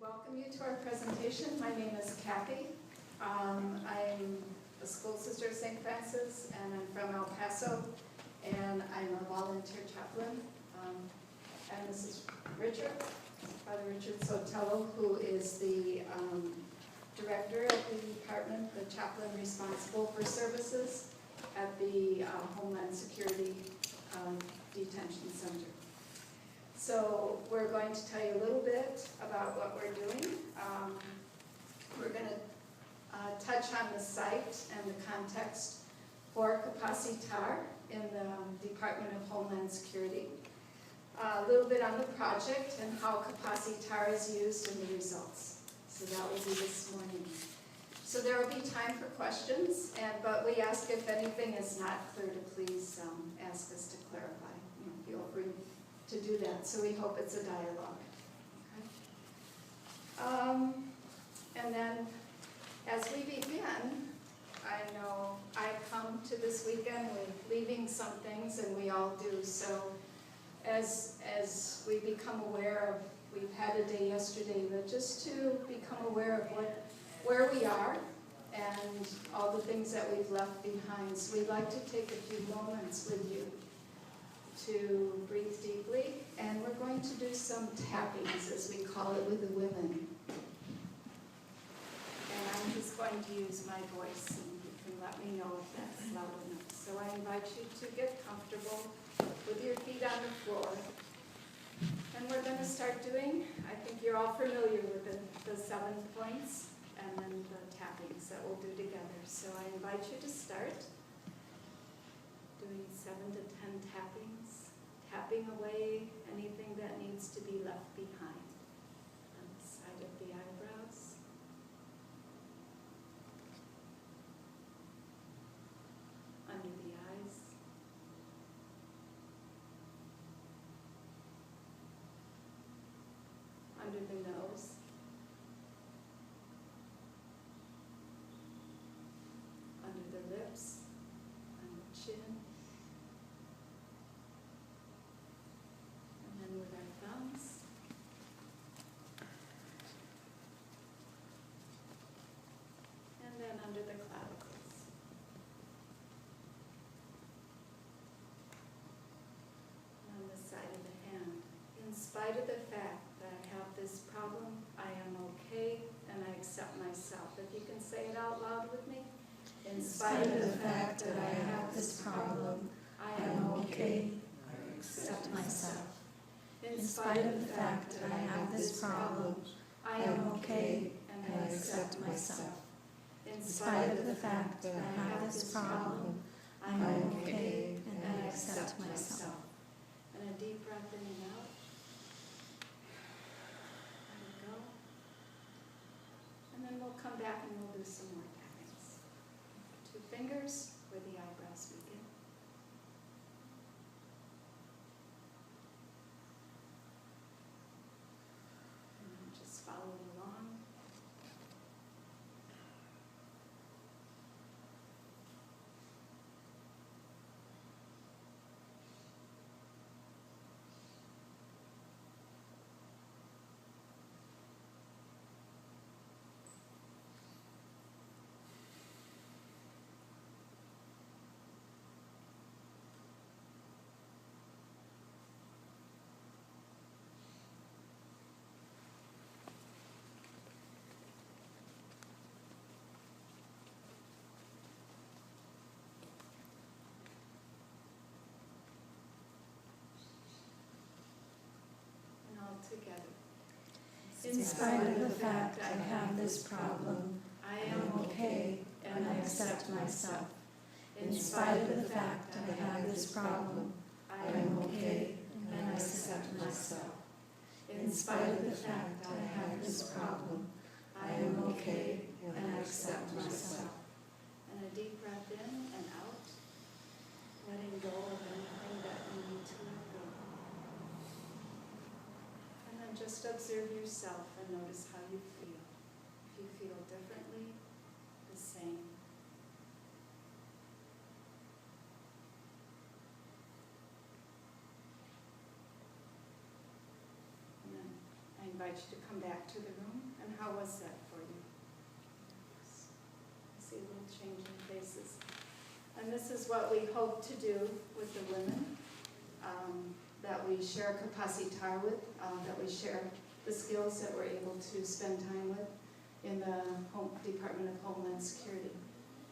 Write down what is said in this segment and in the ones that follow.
welcome you to our presentation. My name is Kathy. I'm a school sister of St. Francis, and I'm from El Paso, and I'm a volunteer chaplain. And this is Richard, Father Richard Sotelo, who is the director of the department, the chaplain responsible for services at the Homeland Security Detention Center. So we're going to tell you a little bit about what we're doing. We're going to touch on the site and the context for Capacitar in the Department of Homeland Security. A little bit on the project and how Capacitar is used in the results. So that will be this morning. So there will be time for questions, but we ask if anything is not clear to please ask us to clarify. Feel free to do that. So we hope it's a dialogue. Okay. And then as we begin, I know I come to this weekend with leaving some things, and we all do. So as we become aware of, we've had a day yesterday, but just to become aware of where we are and all the things that we've left behind. So we'd like to take a few moments with you to breathe deeply, and we're going to do some tappings, as we call it, with the women. And I'm just going to use my voice, and you can let me know if that's loud enough. So I invite you to get comfortable with your feet on the floor. And we're going to start doing, I think you're all familiar with the 7 points and then the tappings that we'll do together. So I invite you to start doing 7 to 10 tappings, tapping away anything that needs to be left behind on the side of the eyebrows. Under the eyes. Under the nose. Under the lips. On the chin. And then with our thumbs. And then under the clavicles. And on the side of the hand. In spite of the fact that I have this problem, I am okay, and I accept myself. If you can say it out loud with me. In spite of the fact that I have this problem, I am okay, I accept myself. In spite of the fact that I have this problem, I am okay, and I accept myself. In spite of the fact that I have this problem, I am okay, and I accept myself. And a deep breath in and out. And then we'll come back and we'll do some more tappings. 2 fingers where the eyebrows begin. And then just follow along. Together. In spite of the fact I have this problem, I am okay, and I accept myself. In spite of the fact I have this problem, I am okay, and I accept myself. In spite of the fact I have this problem, I am okay, and I accept myself. And a deep breath in and out, letting go of anything that we need to let go. And then just observe yourself and notice how you feel. If you feel differently, the same. And then I invite invite you to come back to the room. And how was that for you? I see a little change in faces. And this is what we hope to do with the women that we share Capacitar with, that we share the skills that we're able to spend time with in the Department of Homeland Security.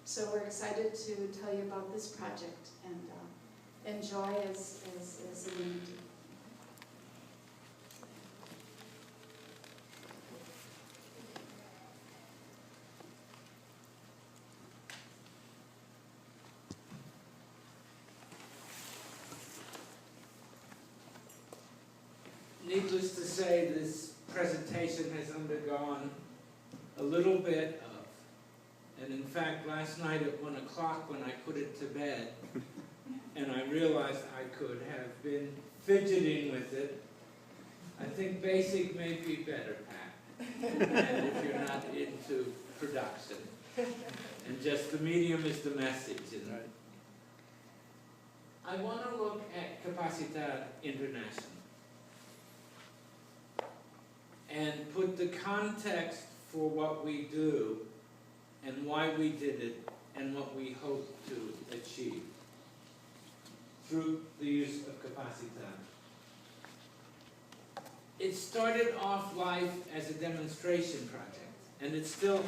So we're excited to tell you about this project and enjoy as a unity. Needless to say, this presentation has undergone a little bit of, and in fact, last night at 1 o'clock when I put it to bed, and I realized I could have been fidgeting with it, I think basic may be better, Pat, and if you're not into production. And just the medium is the message. And I want to look at Capacitar International and put the context for what we do and why we did it and what we hope to achieve through the use of Capacitar. It started off life as a demonstration project, and it still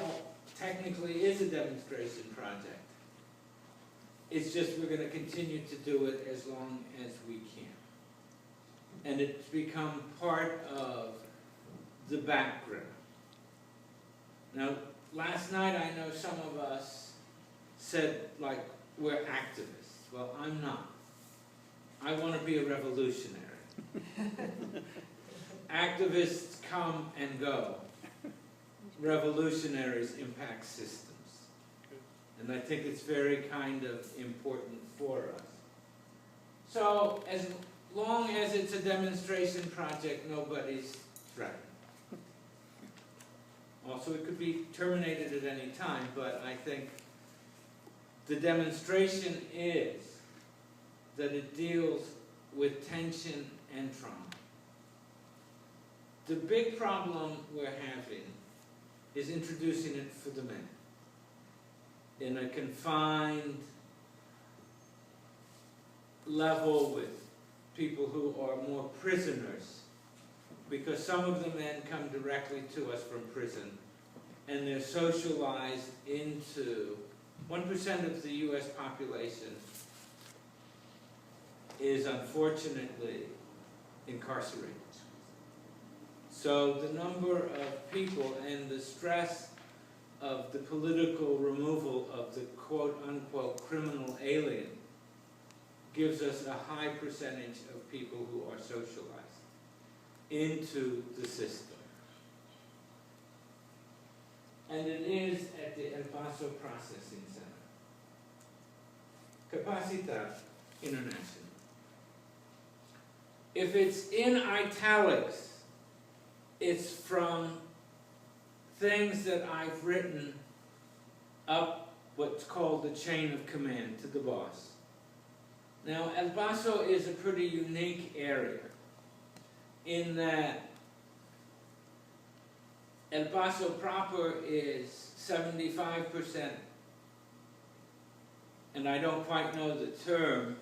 technically is a demonstration project. It's just we're going to continue to do it as long as we can. And it's become part of the background. Now, last night I know some of us said, like, we're activists. Well, I'm not. I want to be a revolutionary. Activists come and go. Revolutionaries impact systems. And I think it's very kind of important for us. So, as long as it's a demonstration project, nobody's threatened. Also, it could be terminated at any time, but I think the demonstration is that it deals with tension and trauma. The big problem we're having is introducing it for the men in a confined level with people who are more prisoners, because some of the men come directly to us from prison and they're socialized into 1% of the US population is unfortunately incarcerated. So the number of people and the stress of the political removal of the quote-unquote criminal alien gives us a high percentage of people who are socialized into the system. And it is at the Paso Processing Center. Capacitar International. If it's in italics, it's from things that I've written up what's called the chain of command to the boss. Now, El Paso is a pretty unique area in that El Paso proper is 75%, and I don't quite know the term,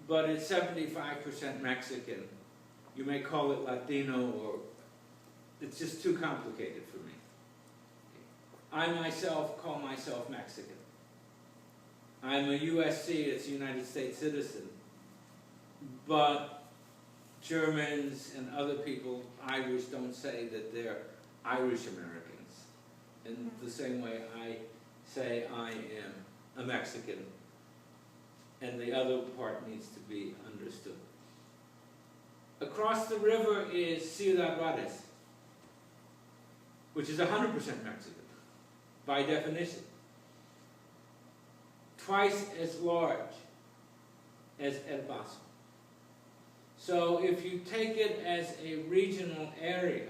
but it's 75% Mexican. You may call it Latino, or it's just too complicated for me. I myself call myself Mexican. I'm a USC, it's a United States citizen, but Germans and other people, Irish, don't say that they're Irish Americans. In the same way I say I am a Mexican, and the other part needs to be understood. Across the river is Ciudad Juarez, which is 100% Mexican, by definition. Twice as large as El Paso. So if you take it as a regional area,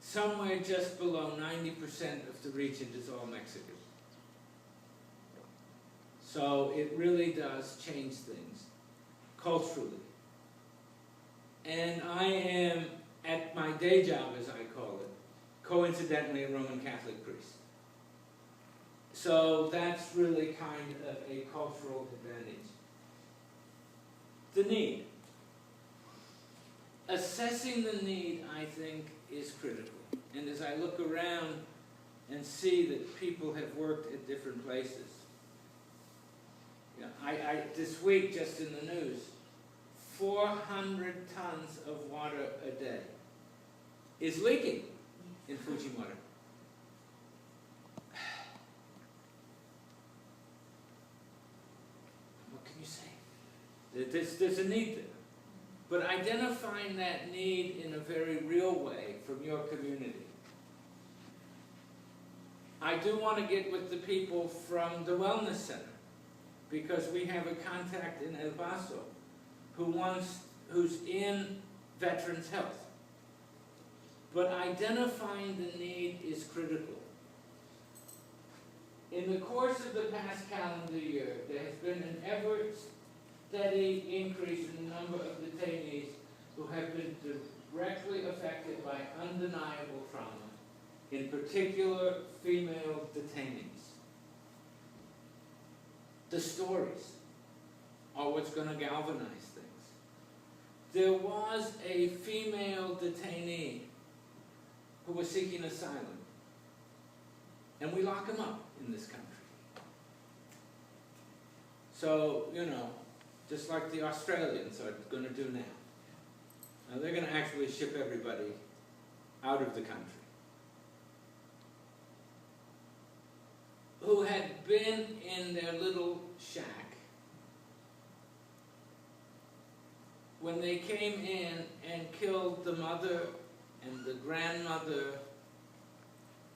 somewhere just below 90% of the region is all Mexican. So it really does change things culturally. And I am at day job, as I call it, coincidentally a Roman Catholic priest. So that's really kind of a cultural advantage. The need. Assessing the need, I think, is critical. And as I look around and see that people have worked at different places, you know, I this week, just in the news, 400 tons of water a day is leaking in Fujimura. What can you say? There's a need there. But identifying that need in a very real way from your community. I do want to get with the people from the Wellness Center, because we have a contact in El Paso who's in Veterans Health. But identifying the need is critical. In the course of the past calendar year, there has been an ever steady increase in the number of detainees who have been directly affected by undeniable trauma, in particular female detainees. The stories are what's going to galvanize things. There was a female detainee who was seeking asylum, and we lock them up in this country. So, you know, just like the Australians are going to do now. Now they're going to actually ship everybody out of the country. Who had been in their little shack. When they came in and killed the mother and the grandmother,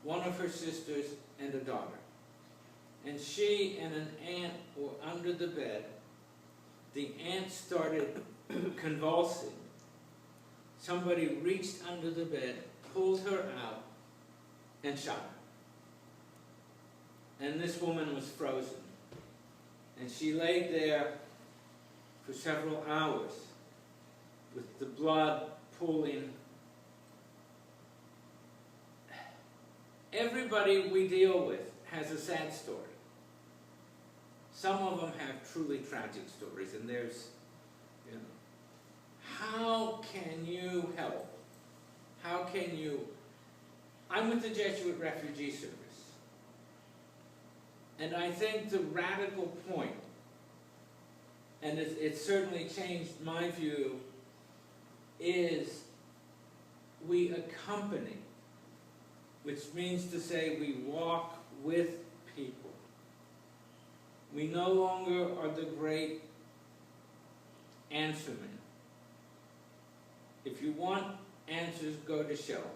one of her sisters, and a daughter. And she and an aunt were under the bed. The aunt started convulsing. Somebody reached under the bed, pulled her out, and shot her. And this woman was frozen. And she laid there for several hours with the blood pooling. Everybody we deal with has a sad story. Some of them have truly tragic stories, and there's, you know, how can you help? How can you? I'm with the Jesuit Refugee Service. And I think the radical point, and it certainly changed my view, is we accompany, which means to say we walk with people. We no longer are the great answer men. If you want answers, go to Shell.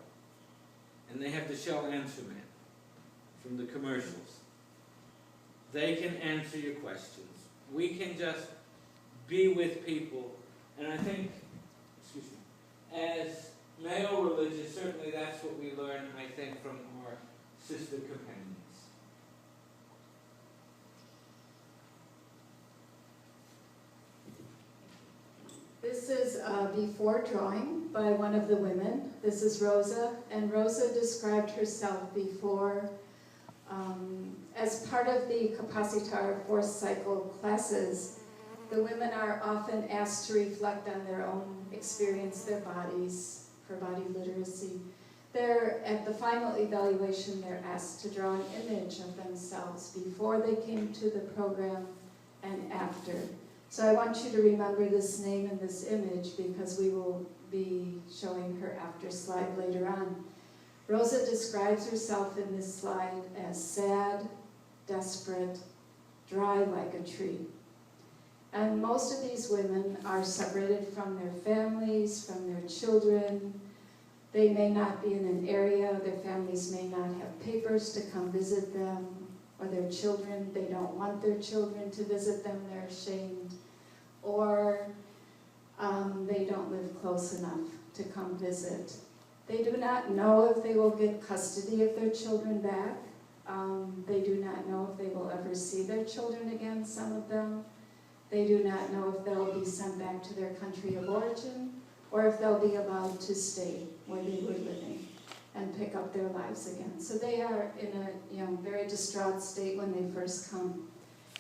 And they have the Shell answer man from the commercials. They can answer your questions. We can just be with people. And I think, excuse me, as male religious, certainly that's what we learn, I think, from our sister companions. This is a before drawing by one of the women. This is Rosa, and Rosa described herself before as part of the Capacitar fourth cycle classes. The women are often asked to reflect on their own experience, their bodies, for body literacy. They're, at the final evaluation, they're asked to draw an image of themselves before they came to the program and after. So I want you to remember this name and this image, because we will be showing her after slide later on. Rosa describes herself in this slide as sad, desperate, dry like a tree. And most of these women are separated from their families, from their children. They may not be in an area, their families may not have papers to come visit them, or their children, they don't want their children to visit them, they're ashamed, or they don't live close enough to come visit. They do not know if they will get custody of their children back. They do not know if they will ever see their children again, some of them. They do not know if they'll be sent back to their country of origin, or if they'll be allowed to stay where they were living and pick up their lives again. So they are in a very distraught state when they first come,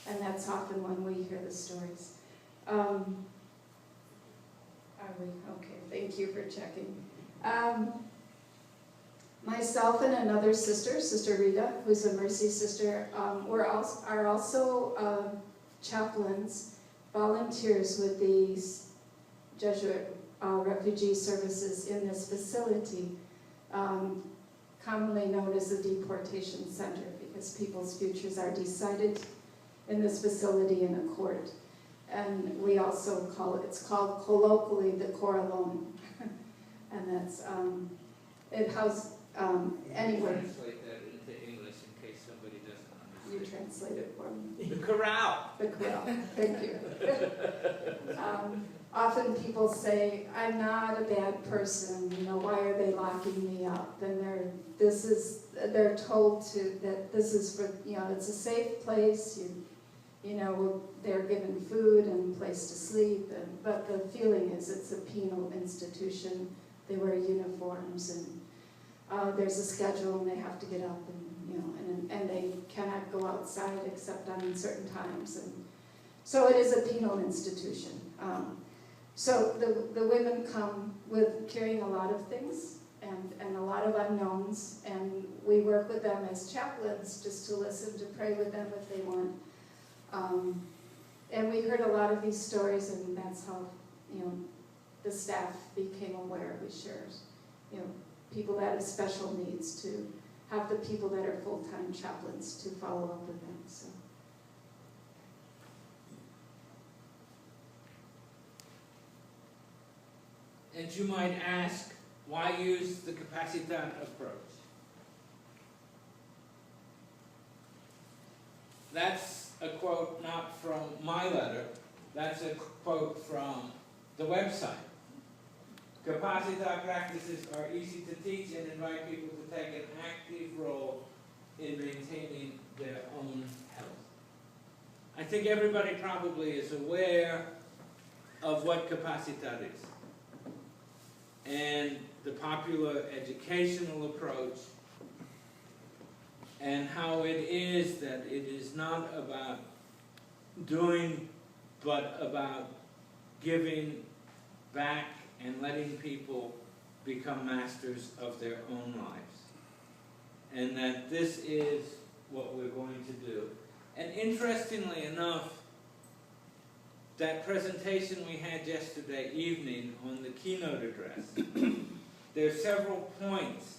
and that's often when we hear the stories. Are we? Okay, thank you for checking. Myself and another sister, Sister Rita, who's a Mercy sister, are also chaplains, volunteers with the Jesuit Refugee Services in this facility, commonly known as the Detention Center, because people's futures are decided in this facility in a court. And we also call it, it's called colloquially the Corralone. And that's, it houses, anyway. Translate that into English in case somebody doesn't You understand. translate it for me. The corral. The corral, thank you. Often people say, I'm not a bad person, why are they locking me up? And they're told that this is for, it's a safe place, they're given food and place to sleep, but the feeling is it's a penal institution. They wear uniforms, and there's a schedule, and they have to get up, and they cannot go outside except on certain times, and so it is a penal institution. So the women come with carrying a lot of things and a lot of unknowns, and we work with them as chaplains just to listen, to pray with them if they want. And we heard a lot of these stories, and that's how the staff became aware. We shared, people that have special needs, to have the people that are full-time chaplains to follow up with them. So. And you might ask, why use the Capacitar approach? That's a quote not from my letter, that's a quote from the website. Capacitar practices are easy to teach and invite people to take an active role in maintaining their own health. I think everybody probably is aware of what Capacitar is, and the popular educational approach, and how it is that it is not about doing, but about giving back and letting people become masters of their own lives. And that this is what we're going to do. And interestingly enough, that presentation we had yesterday evening on the keynote address, there are several points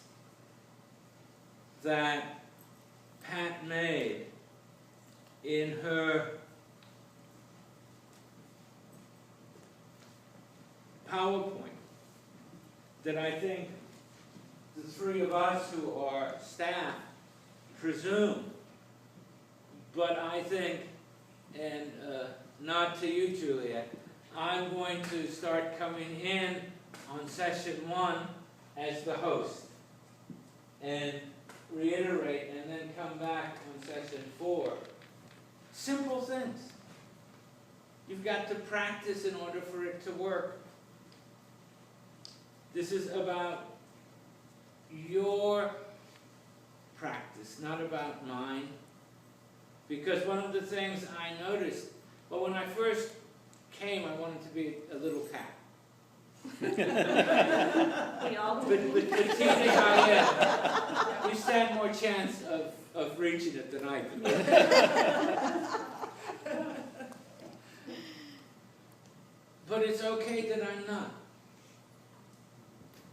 that Pat made in her PowerPoint that I think the three of us who are staff presume, but I think, and nod to you, Juliet, I'm going to start coming in on session 1 as the host and reiterate, and then come back on session 4. Simple things. You've got to practice in order for it to work. This is about your practice, not about mine. Because one of the things I noticed, well, when I first came, I wanted to be a little cat. We all do. But teaching I am, you stand more chance of reaching it than I do. But it's okay that I'm not.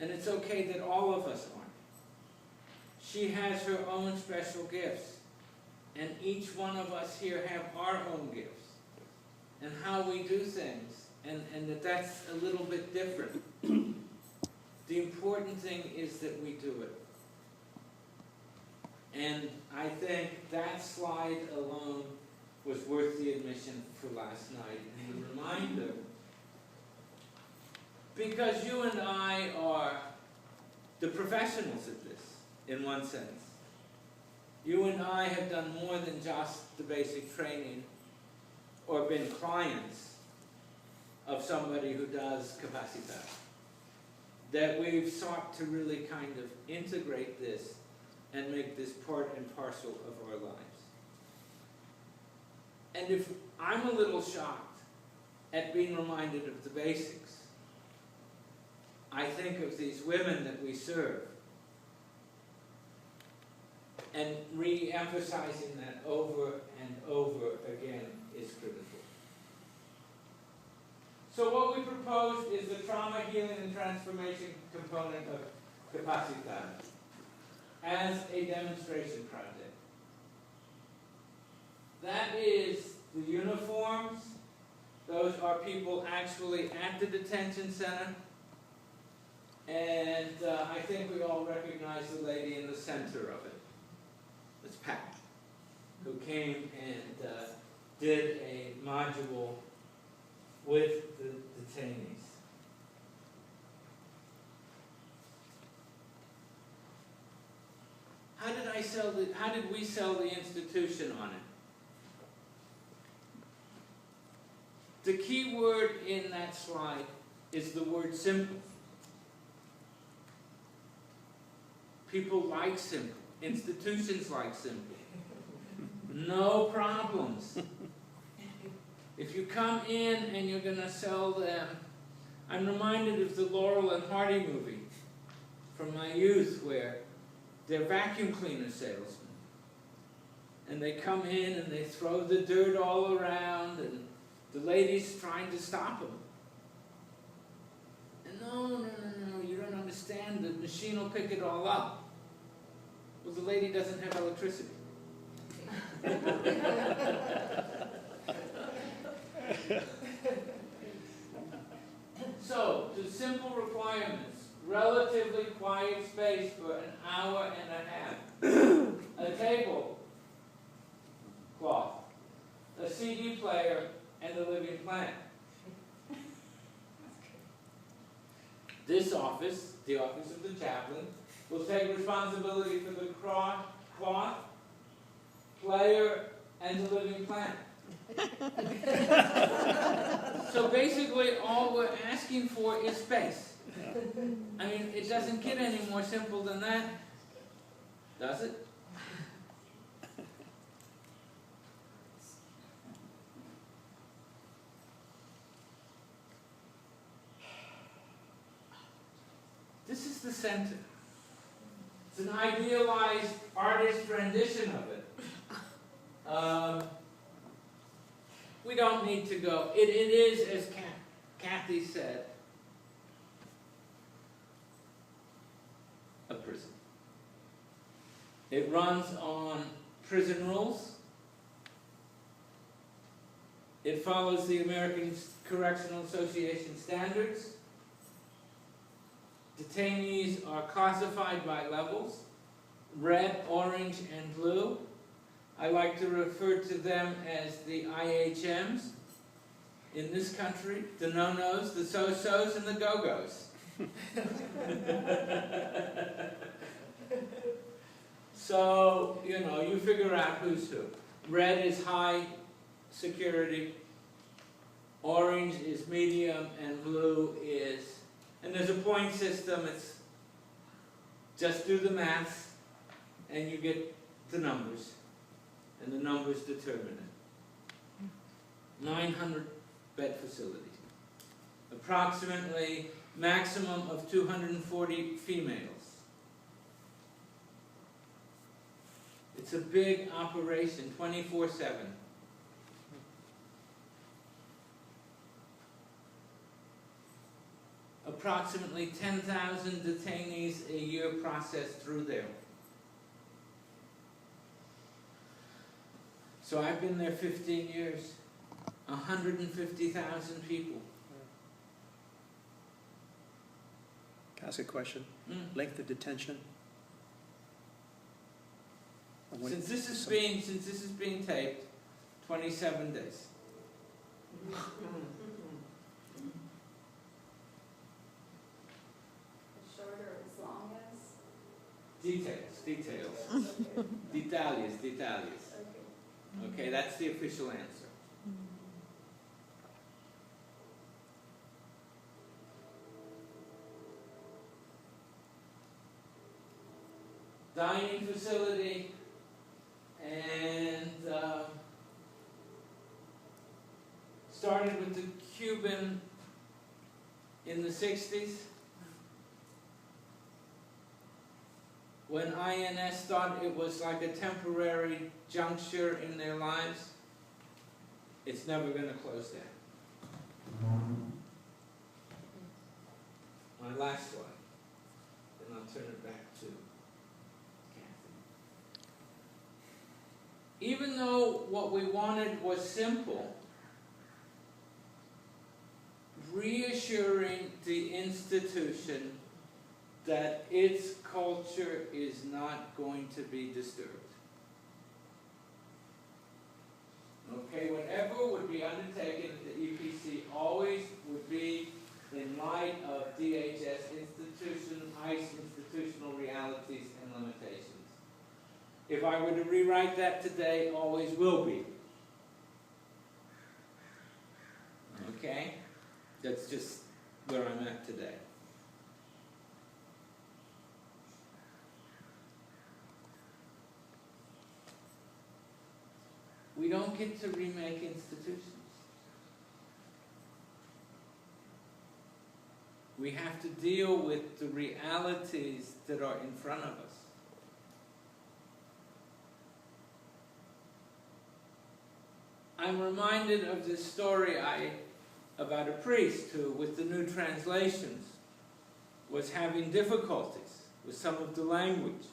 And it's okay that all of us aren't. She has her own special gifts. And each one of us here have our own gifts. And how we do things. And that's a little bit different. The important thing is that we do it. And I think that slide alone was worth the admission for last night. And the reminder, because you and I are the professionals at this, in one sense. You and I have done more than just the basic training or been clients of somebody who does Capacitar. that we've sought to really kind of integrate this and make this part and parcel of our lives. And if I'm a little shocked at being reminded of the basics, I think of these women that we serve, and re-emphasizing that over and over again is critical. So what we proposed is the trauma, healing, and transformation component of Capacitar as a demonstration project. That is the uniforms. Those are people actually at the detention center. And I think we all recognize the lady in the center of it. It's Pat, who came and did a module with the detainees. How did we sell the institution on it? The key word in that slide is the word simple. People like simple. Institutions like simple. No problems. If you come in and you're going to sell them, I'm reminded of the Laurel and Hardy movie from my youth where they're vacuum cleaner salesmen. And they come in and they throw the dirt all around and the lady's trying to stop them. And no, you don't understand. The machine will pick it all up. Well, the lady doesn't have electricity. So, to simple requirements, relatively quiet space for an hour and a half, a table cloth, a CD player, and a living plant. This office, the office of the chaplain, will take responsibility for the cloth, player, and the living plant. So basically all we're asking for is space. I mean, it doesn't get any more simple than that, does it? This is the center. It's an idealized artist rendition of it. We don't need to go. It is, as Kathy said, a prison. It runs on prison rules. It follows the American Correctional Association standards. Detainees are classified by levels, red, orange, and blue. I like to refer to them as the IHMs in this country, the no-nos, the so-sos, and the go-go's. So, you figure out who's who. Red is high security, orange is medium, and blue is, and there's a point system. It's just do the maths, and you get the numbers. And the numbers determine it. 900 bed facility. Approximately maximum of 240 females. It's a big operation, 24/7. Approximately 10,000 detainees a year processed through there. So I've been there 15 years, 150,000 people. Can I ask a question? Length of detention? Since this is being taped, 27 days. Shorter as long as? Details. Okay. Detalles. Okay, that's the official answer. dining facility, and started with the Cuban in the 60s. When INS thought it was like a temporary juncture in their lives, it's never going to close down. My last slide, and I'll turn it back to Kathy. Even though what we wanted was simple, reassuring the institution that its culture is not going to be disturbed. Okay, whatever would be undertaken at the EPC always would be in light of DHS ICE institutional realities and limitations. If I were to rewrite that today, always will be. Okay? That's just where I'm at today. We don't get to remake institutions. We have to deal with the realities that are in front of us. I'm reminded of this story about a priest who, with the new translations, was having difficulties with some of the language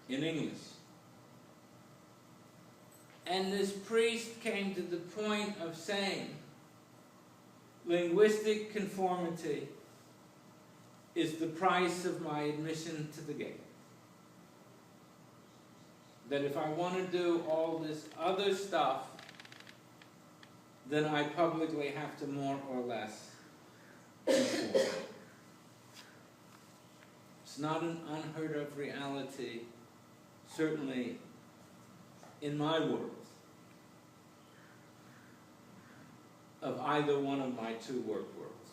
in English. And this priest came to the point of saying, linguistic conformity is the price of my admission to the gate. That if I want to do all this other stuff, then I publicly have to more or less conform. It's not an unheard of reality, certainly in my world, of either one of my two work worlds.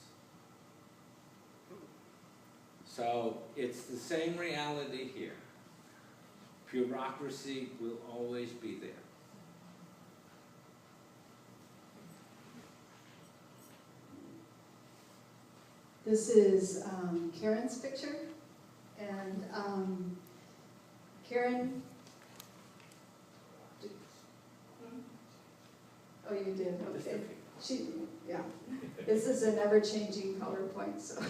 So it's the same reality here. Bureaucracy will always be there. This is Karen's picture, and Karen. Oh, you did. Okay. Yeah. This is an ever-changing PowerPoint. So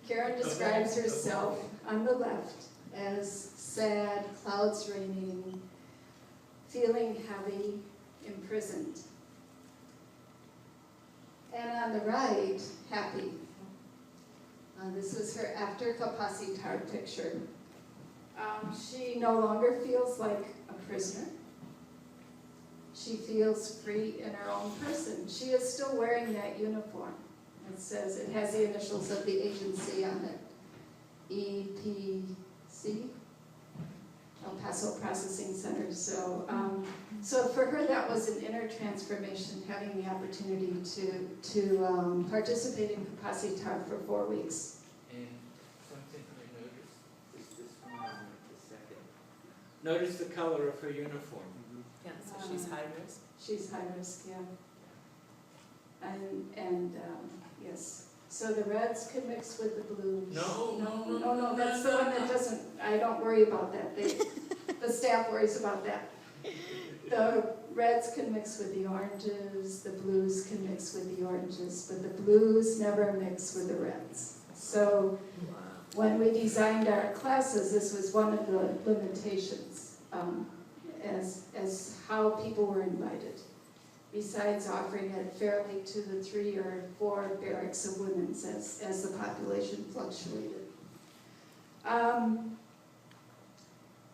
Karen describes herself on the left as sad, clouds raining, feeling heavy, imprisoned. And on the right, happy. This is her after Capacitar picture. She no longer feels like a prisoner. She feels free in her own person. She is still wearing that uniform. It says, it has the initials of the agency on it. EPC, El Paso Processing Center. So, so for her, that was an inner transformation, having the opportunity to participate in Capacitar for 4 weeks. And something I noticed, this one I want a second. Notice the color of her uniform. Yeah, so she's high risk. She's high risk, yeah. And yes. So the reds can mix with the blues. No, that's the one that doesn't, I don't worry about that. The staff worries about that. The reds can mix with the oranges, the blues can mix with the oranges, but the blues never mix with the reds. So when we designed our classes, this was one of the limitations as how people were invited. Besides offering it fairly to the 3 or 4 barracks of women's as the population fluctuated.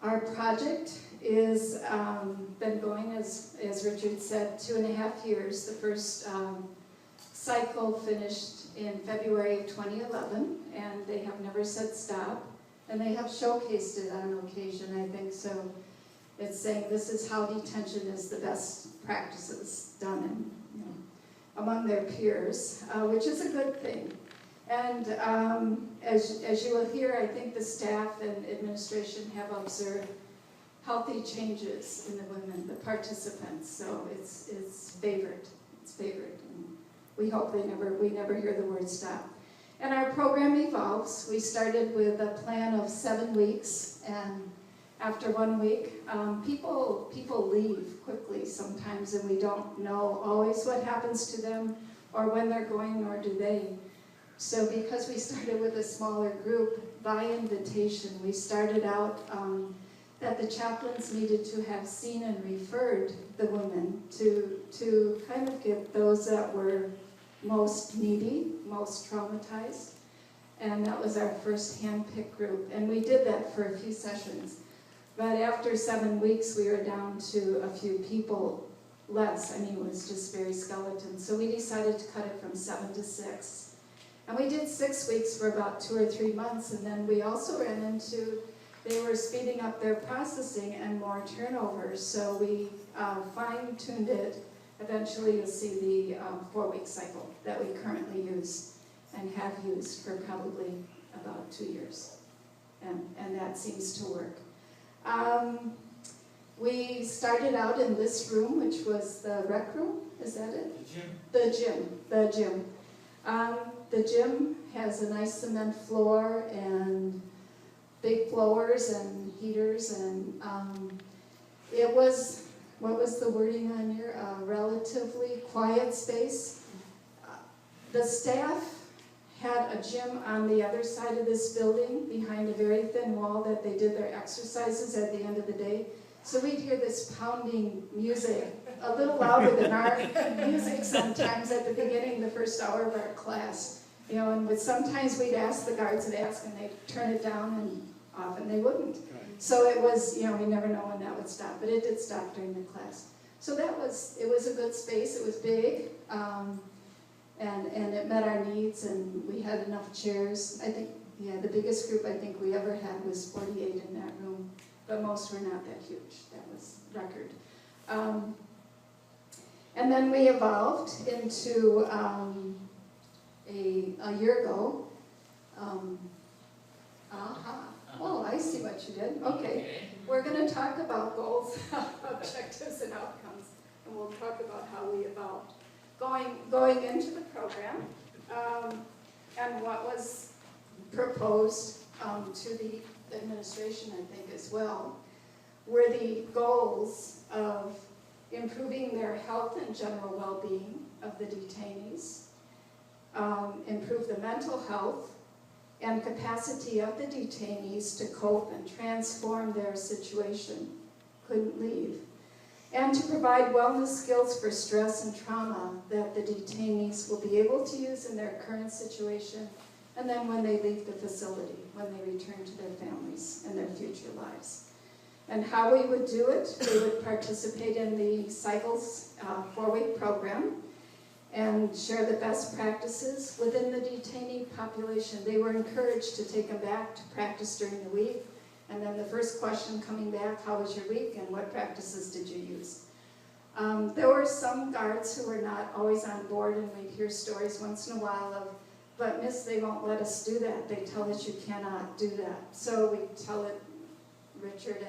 Our project is been going, as Richard said, 2.5 years. The first cycle finished in February of 2011, and they have never said stop. And they have showcased it on occasion, I think. So it's saying this is how detention is the best practices done in, among their peers, which is a good thing. And as you will hear, I think the staff and administration have observed healthy changes in the women, the participants. So it's favored. It's favored. And we hope we never hear the word stop. And our program evolves. We started with a plan of 7 weeks, and after 1 week, people leave quickly sometimes, and we don't know always what happens to them or when they're going, nor do they. So because we started with a smaller group, by invitation, we started out that the chaplains needed to have seen and referred the women to kind of get those that were most needy, most traumatized. And that was our first hand-picked group. And we did that for a few sessions. But after 7 weeks, we were down to a few people less. I mean, it was just very skeleton. So we decided to cut it from 7 to 6. And we did 6 weeks for about 2 or 3 months. And then we also ran into, they were speeding up their processing and more turnover. So we fine-tuned it. Eventually, you'll see the 4-week cycle that we currently use and have used for probably about 2 years. And that seems to work. We started out in this room, which was the rec room. Is that it? The gym. The gym. The gym has a nice cement floor and big blowers and heaters, and it was, what was the wording on here? A relatively quiet space. The staff had a gym on the other side of this building behind a very thin wall that they did their exercises at the end of the day. So we'd hear this pounding music, a little louder than our music sometimes at the beginning, the first hour of our class. You know, and sometimes we'd ask, the guards would ask, and they'd turn it down, and often they wouldn't. So it was, you know, we never know when that would stop, but it did stop during the class. So it was a good space. It was big. And it met our needs, and we had enough chairs. I think, yeah, the biggest group I think we ever had was 48 in that room, but most were not that huge. That was record. And then we evolved into a year ago. Oh, I see what you did. Okay. We're going to talk about goals, objectives, and outcomes, and we'll talk about how we evolved. Going into the program, and what was proposed to the administration, I think, as well, were the goals of improving their health and general well-being of the detainees, improve the mental health and capacity of the detainees to cope and transform their situation, couldn't leave, and to provide wellness skills for stress and trauma that the detainees will be able to use in their current situation, and then when they leave the facility, when they return to their families and their future lives. And how we would do it, they would participate in the Cycles 4-week program and share the best practices within the detainee population. They were encouraged to take them back to practice during the week. And then the first question coming back, how was your week and what practices did you use? There were some guards who were not always on board, and we'd hear stories once in a while of, but miss, they won't let us do that. They tell us you cannot do that. So we tell it, Richard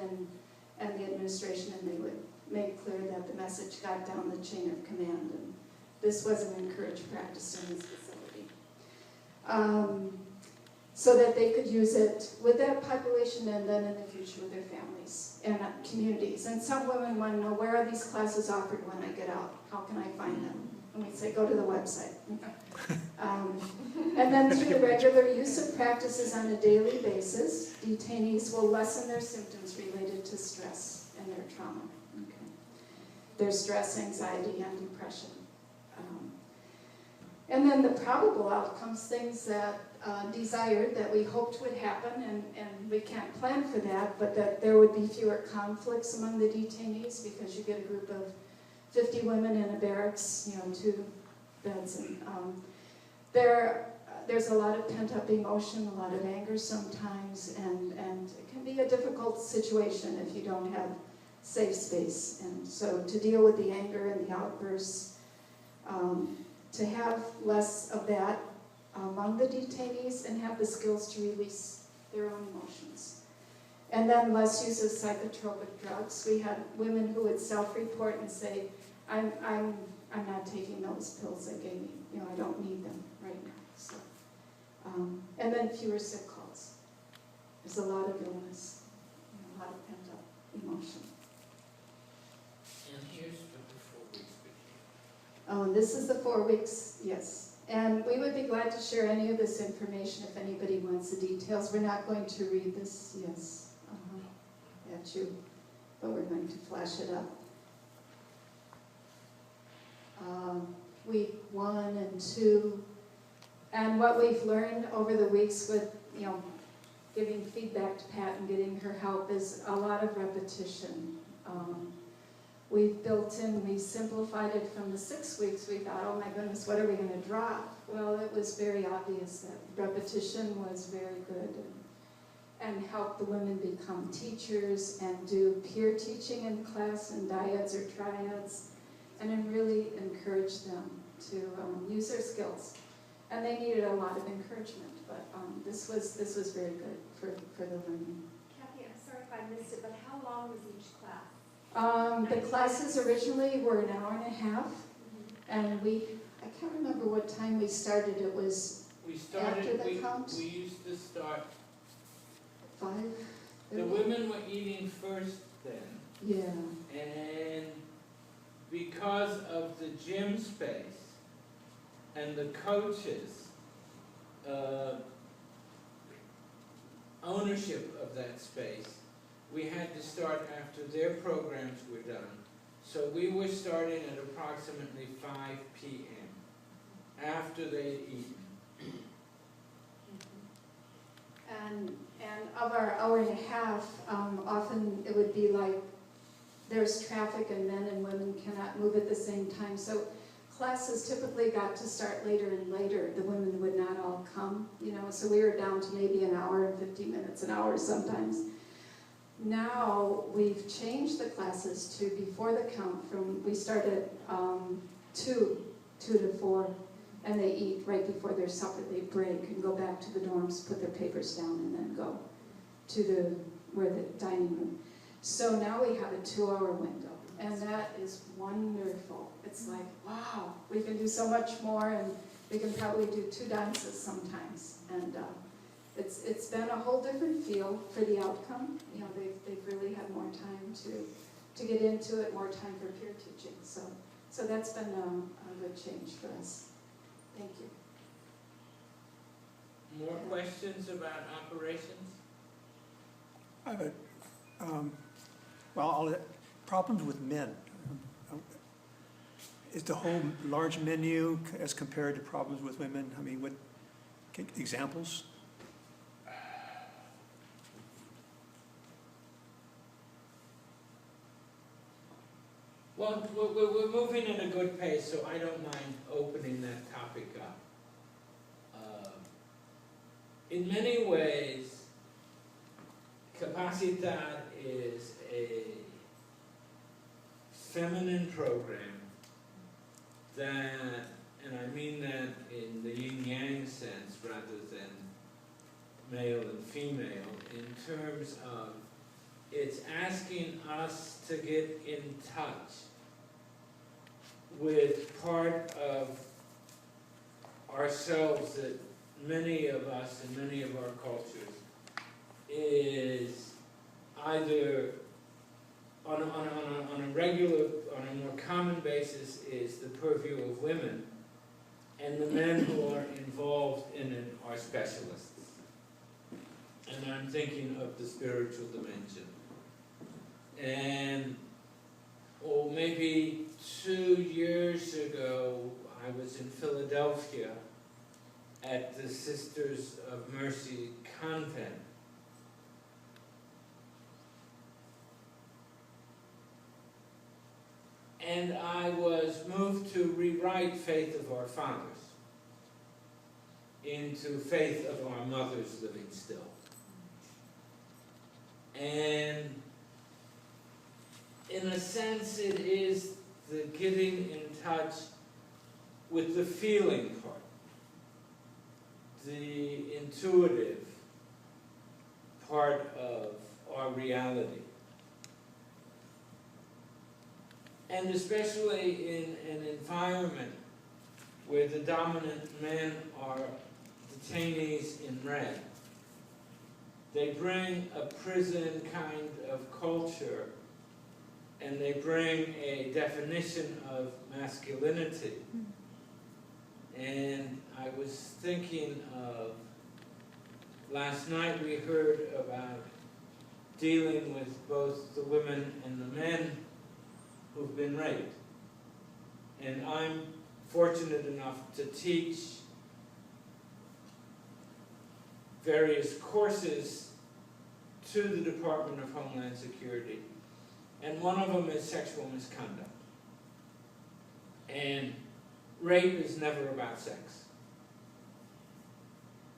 and the administration, and they would make clear that the message got down the chain of command, and this was an encouraged practice in this facility. So that they could use it with that population and then in the future with their families and communities. And some women want to know, where are these classes offered when I get out? How can I find them? And we'd say, go to the website. And then through the regular use of practices on a daily basis, detainees will lessen their symptoms related to stress and their trauma. Okay. Their stress, anxiety, and depression. And then the probable outcomes, things that desired that we hoped would happen, and we can't plan for that, but that there would be fewer conflicts among the detainees because you get a group of 50 women in a barracks, 2 beds, and there's a lot of pent-up emotion, a lot of anger sometimes, and it can be a difficult situation if you don't have safe space. And so to deal with the anger and the outbursts, to have less of that among the detainees and have the skills to release their own emotions. And then less use of psychotropic drugs. We had women who would self-report and say, I'm not taking those pills they gave me. You know, I don't need them right now. So, and then fewer sick calls. There's a lot of illness, a lot of pent-up emotion. And here's what the 4 weeks became. Oh, and this is the 4 weeks, yes. And we would be glad to share any of this information if anybody wants the details. We're not going to read this, yes, at you, but we're going to flash it up. Week 1 and 2, and what we've learned over the weeks with, you know, giving feedback to Pat and getting her help is a lot of repetition. We've built in, we simplified it from the 6 weeks. We thought, oh my goodness, what are we going to drop? Well, it was very obvious that repetition was very good and helped the women become teachers and do peer teaching in class and dyads or triads, and then really encourage them to use their skills. And they needed a lot of encouragement, but this was very good for the learning. Kathy, I'm sorry if I missed it, but how long was each class? The classes originally were an hour and a half, and I can't remember what time we started. It was after the count? We used to start, 5. the women were eating first then, Yeah. and because of the gym space and the coaches' ownership of that space, we had to start after their programs were done. So we were starting at approximately 5 p.m. after they'd eaten. And of our hour and a half, often it would be like there's traffic and men and women cannot move at the same time. So classes typically got to start later and later. The women would not all come, you know, so we were down to maybe an hour and 50 minutes, an hour sometimes. Now we've changed the classes to before the count we start at 2 to 4, and they eat right before their supper. They break and go back to the dorms, put their papers down, and then go to the dining room. So now we have a 2-hour window, and that is wonderful. It's like, wow, we can do so much more, and we can probably do 2 dances sometimes. And it's been a whole different feel for the outcome. You know, they've really had more time to get into it, more time for peer teaching. So that's been a good change for us. Thank you. More questions about operations? I have problems with men. Is the whole large menu as compared to problems with women? I mean, what examples? Well, we're moving at a good pace, so I don't mind opening that topic up. In many ways, Capacitar is a feminine program that, and I mean that in the yin-yang sense rather than male and female, in terms of it's asking us to get in touch with part of ourselves that many of us in many of our cultures is either on a more common basis is the purview of women, and the men who are involved in it are specialists. And I'm thinking of the spiritual dimension. And maybe 2 years ago, I was in Philadelphia at the Sisters of Mercy convent. And I was moved to rewrite Faith of Our Fathers into Faith of Our Mothers Living Still. And in a sense, it is the getting in touch with the feeling part. the intuitive part of our reality. And especially in an environment where the dominant men are detainees in red. They bring a prison kind of culture, and they bring a definition of masculinity. And I was thinking of, last night we heard about dealing with both the women and the men who've been raped. And I'm fortunate enough to teach various courses to the Department of Homeland Security. And one of them is sexual misconduct. And rape is never about sex.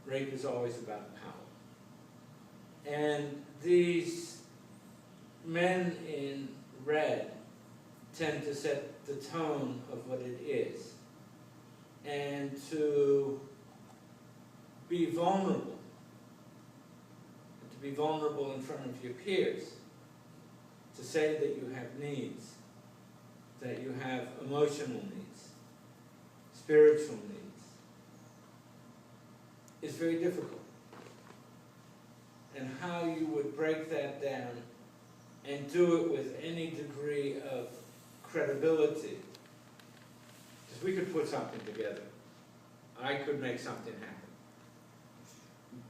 Rape is always about power. And these men in red tend to set the tone of what it is. And to be vulnerable in front of your peers, to say that you have needs, that you have emotional needs, spiritual needs, is very difficult. And how you would break that down and do it with any degree of credibility, because we could put something together. I could make something happen.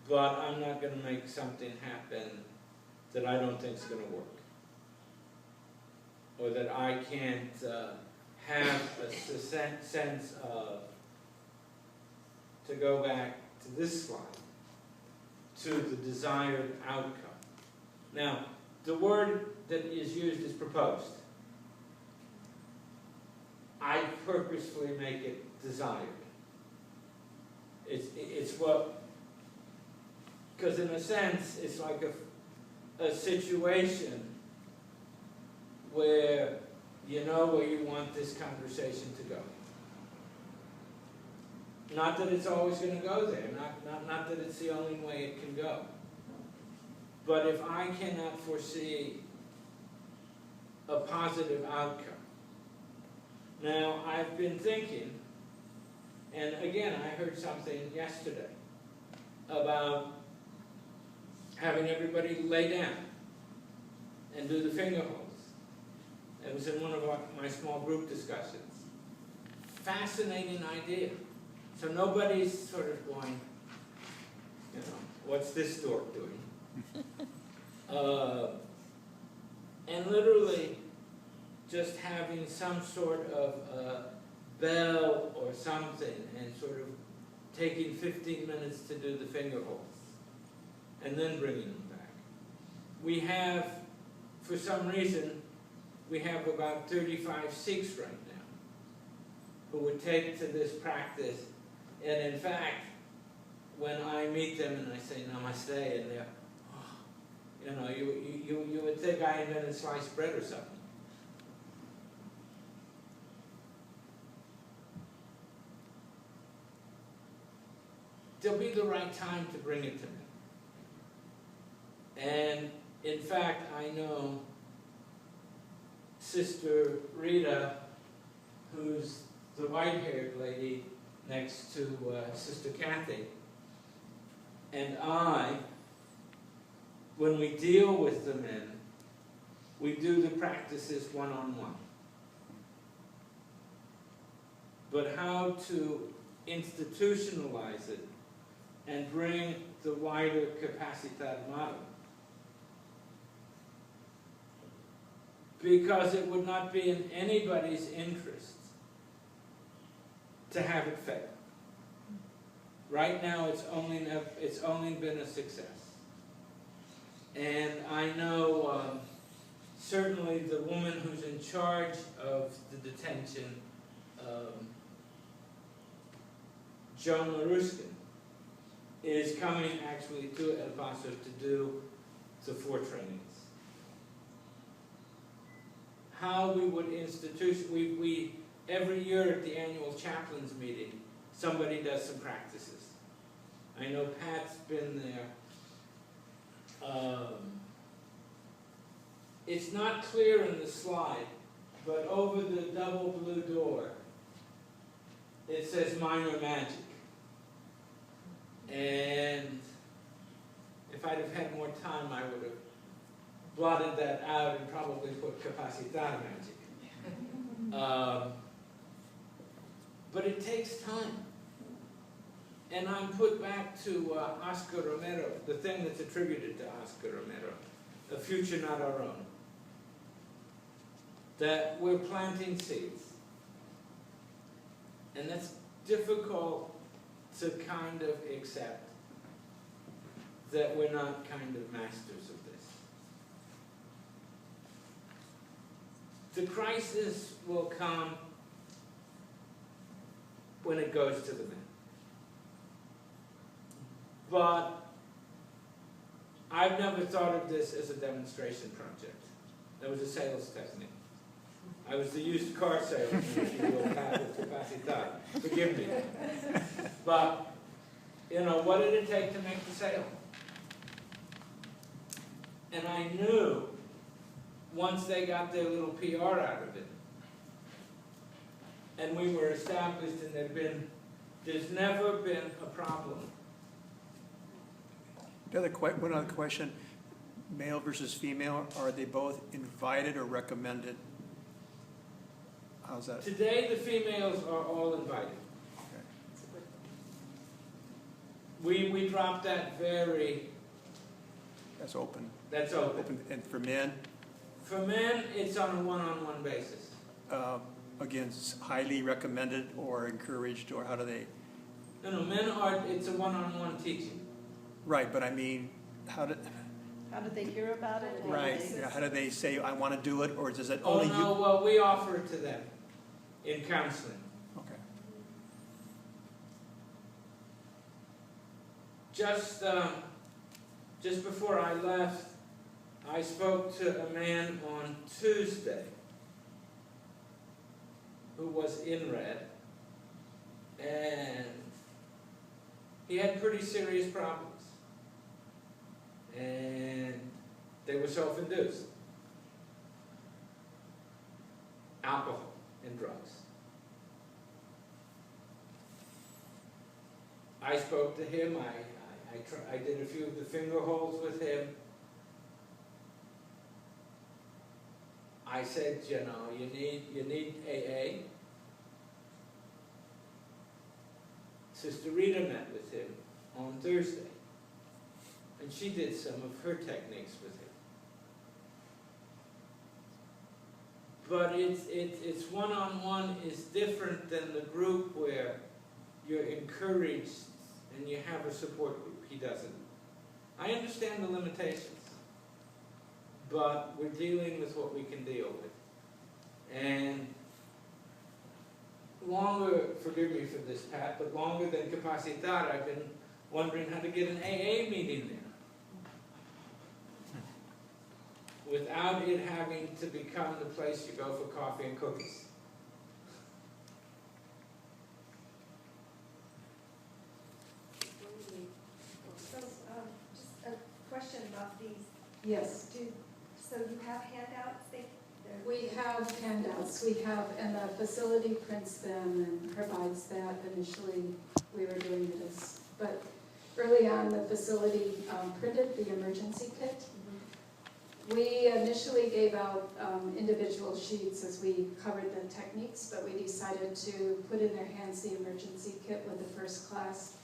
But I'm not going to make something happen that I don't think is going to work. Or that I can't have a sense of, to go back to this slide, to the desired outcome. Now, the word that is used is proposed. I purposefully make it desired. It's what, because in a sense, it's like a situation where you know where you want this conversation to go. Not that it's always going to go there, not that it's the only way it can go. But if I cannot foresee a positive outcome. Now, I've been thinking, and again, I heard something yesterday about having everybody lay down and do the finger holds. It was in one of my small group discussions. Fascinating idea. So nobody's sort of going, you know, what's this dork doing? And literally just having some sort of bell or something and sort of taking 15 minutes to do the finger holds and then bringing them back. We have, for some reason, we have about 35 Sikhs right now who would take to this practice. And in fact, when I meet them and I say namaste, and they're, oh, you know, you would think I invented sliced bread or something. There'll be the right time to bring it to me. And in fact, I know Sister Rita, who's the white-haired lady next to Sister Kathy, and I, when we deal with the men, we do the practices one-on-one. But how to institutionalize it and bring the wider Capacitar model. Because it would not be in anybody's interest to have it fail. Right now, it's only been a success. And I know certainly the woman who's in charge of the detention, Joan Maruskin, is coming actually to El Paso to do the 4 trainings. How we would we every year at the annual chaplains meeting, somebody does some practices. I know Pat's been there. It's not clear in the slide, but over the double blue door, it says minor magic. And if I'd have had more time, I would have blotted that out and probably put Capacitar magic. But it takes time. And I'm put back to Oscar Romero, the thing that's attributed to Oscar Romero, a future not our own. That we're planting seeds. And that's difficult to kind of accept, that we're not kind of masters of this. The crisis will come when it goes to the men. But I've never thought of this as a demonstration project. That was a sales technique. I was the used car salesman, if you will, have with Capacitar. Forgive me. But, you know, what did it take to make the sale? And I knew once they got their little PR out of it, and we were established, and there's never been a problem. One other question, male versus female, are they both invited or recommended? How's that? Today, the females are all invited. Okay. We dropped that very... That's open. That's open. And for men? For men, it's on a one-on-one basis. Again, highly recommended or encouraged, or how do they? No, men are, it's a one-on-one teaching. Right, but I mean, how did they hear about it? right? Yeah, how do they say I want to do it, or does it Oh, only no, you? well, we offer it to them in counseling. Okay. Just before I left, I spoke to a man on Tuesday who was in red, and he had pretty serious problems. And they were self-induced. Alcohol and drugs. I spoke to him, I did a few of the finger holds with him. I said, you know, you need AA. Sister Rita met with him on Thursday, and she did some of her techniques with him. But it's one-on-one is different than the group where you're encouraged and you have a support group. He doesn't. I understand the limitations, but we're dealing with what we can deal with. And longer, forgive me for this, Pat, but longer than Capacitar, I've been wondering how to get an AA meeting there without it having to become the place you go for coffee and cookies. So, just a question about these. Yes, So you have handouts? we have handouts. We have, and the facility prints them and provides that. Initially, we were doing this, but early on, the facility printed the emergency kit. We initially gave out individual sheets as we covered the techniques, but we decided to put in their hands the emergency kit with the first class.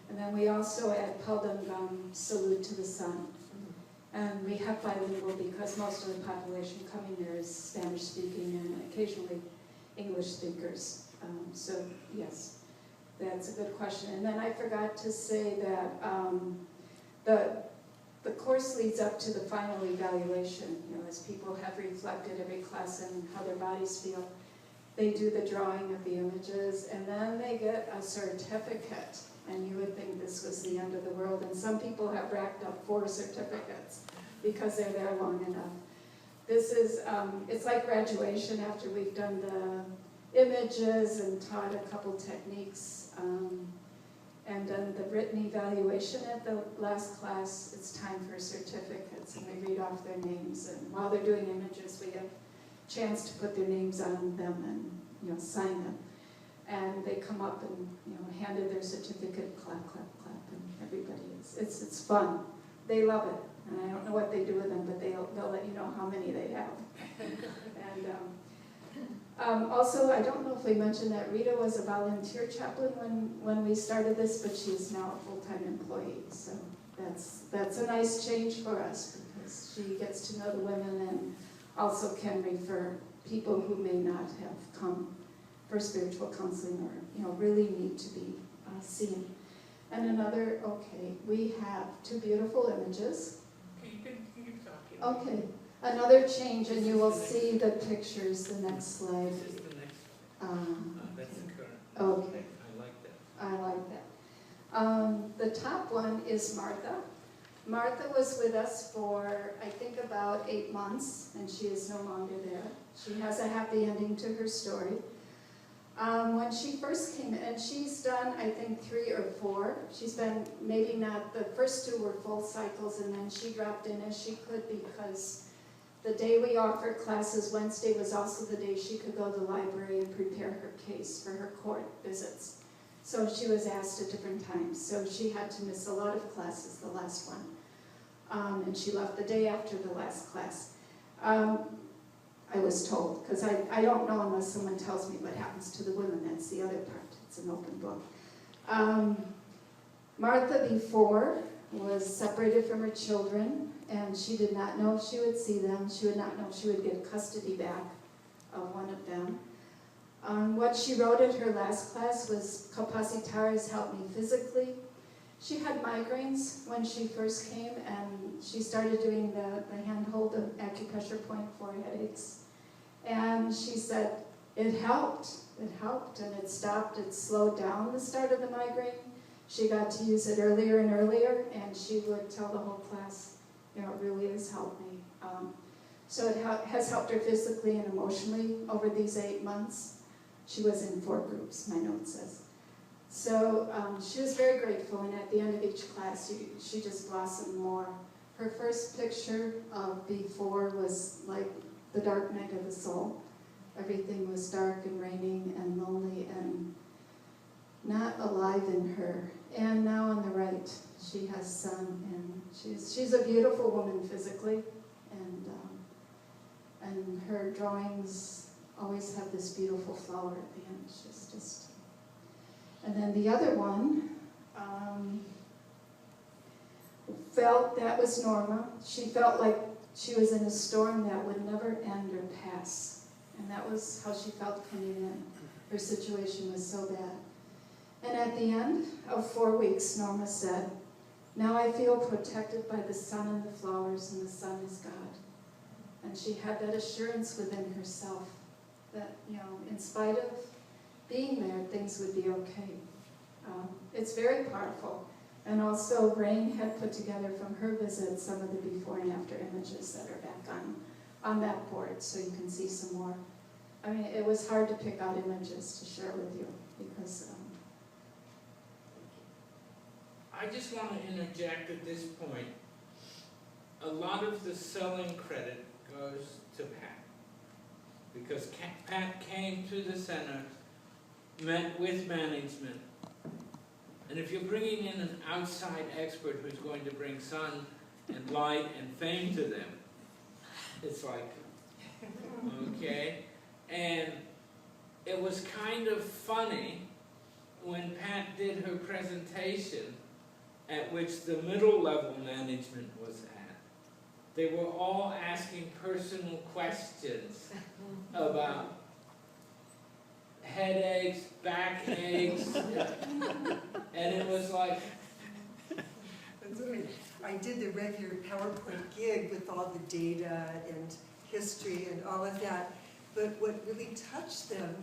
And then we also add Peldon Gum, Salute to the Sun. And we have bilingual because most of the population coming there is Spanish speaking and occasionally English speakers. So yes, that's a good question. And then I forgot to say that the course leads up to the final evaluation. You know, as people have reflected every class and how their bodies feel, they do the drawing of the images, and then they get a certificate. And you would think this was the end of the world. And some people have racked up 4 certificates because they're there long enough. This is, it's like graduation after we've done the images and taught a couple techniques. and done the written evaluation at the last class. It's time for certificates, and we read off their names, and while they're doing images, we have a chance to put their names on them and, you know, sign them. And they come up and, you know, handed their certificate, clap, clap, clap, and everybody it's fun. They love it, and I don't know what they do with them, but they'll let you know how many they have. And also, I don't know if we mentioned that Rita was a volunteer chaplain when we started this, but she is now a full-time employee. So that's a nice change for us, because she gets to know the women and also can refer people who may not have come for spiritual counseling or, you know, really need to be seen. And another, okay, we have two beautiful images. You can talk. Okay, another change, and you will see the pictures, the next slide. This is the next one. That's the current. Okay, I like that. I like that. The top one is Martha. Martha was with us for, I think, about 8 months, and she is no longer there. She has a happy ending to her story. When she first came in, and she's done, I think, 3 or 4. She's been, maybe not, the first 2 were full cycles, and then she dropped in as she could, because the day we offered classes, Wednesday, was also the day she could go to the library and prepare her case for her court visits. So she was asked at different times. So she had to miss a lot of classes, the last one. And she left the day after the last class. I was told, because I don't know unless someone tells me what happens to the women. That's the other part. It's an open book. Martha before was separated from her children, and she did not know if she would see them. She would not know if she would get custody back of one of them. What she wrote at her last class was, Capacitar has helped me physically. She had migraines when she first came, and she started doing the handhold of acupressure point for headaches. And she said, it helped, and it stopped, it slowed down the start of the migraine. She got to use it earlier and earlier, and she would tell the whole class, you know, it really has helped me. So it has helped her physically and emotionally over these 8 months. She was in 4 groups, my note says. So she was very grateful, and at the end of each class, she just blossomed more. Her first picture of before was like the dark night of the soul. Everything was dark and raining and lonely and not alive in her. And now on the right, she has sun, and she's a beautiful woman physically, and her drawings always have this beautiful flower at the end. She's just. And then the other one, felt that was Norma. She felt like she was in a storm that would never end or pass. And that was how she felt coming in. Her situation was so bad. And at the end of 4 weeks, Norma said, now I feel protected by the sun and the flowers, and the sun is God. And she had that assurance within herself that, you know, in spite of being there, things would be okay. It's very powerful. And also, Rain had put together from her visit some of the before and after images that are back on that board, so you can see some more. I mean, it was hard to pick out images to share with you, because... I just want to interject at this point. A lot of the selling credit goes to Pat, because Pat came to the center, met with management, and if you're bringing in an outside expert who's going to bring sun and light and fame to them, it's like, okay? And it was kind of funny when Pat did her presentation, at which the middle level management was at. They were all asking personal questions about headaches, backaches, and it was like... I did the regular PowerPoint gig with all the data and history and all of that, but what really touched them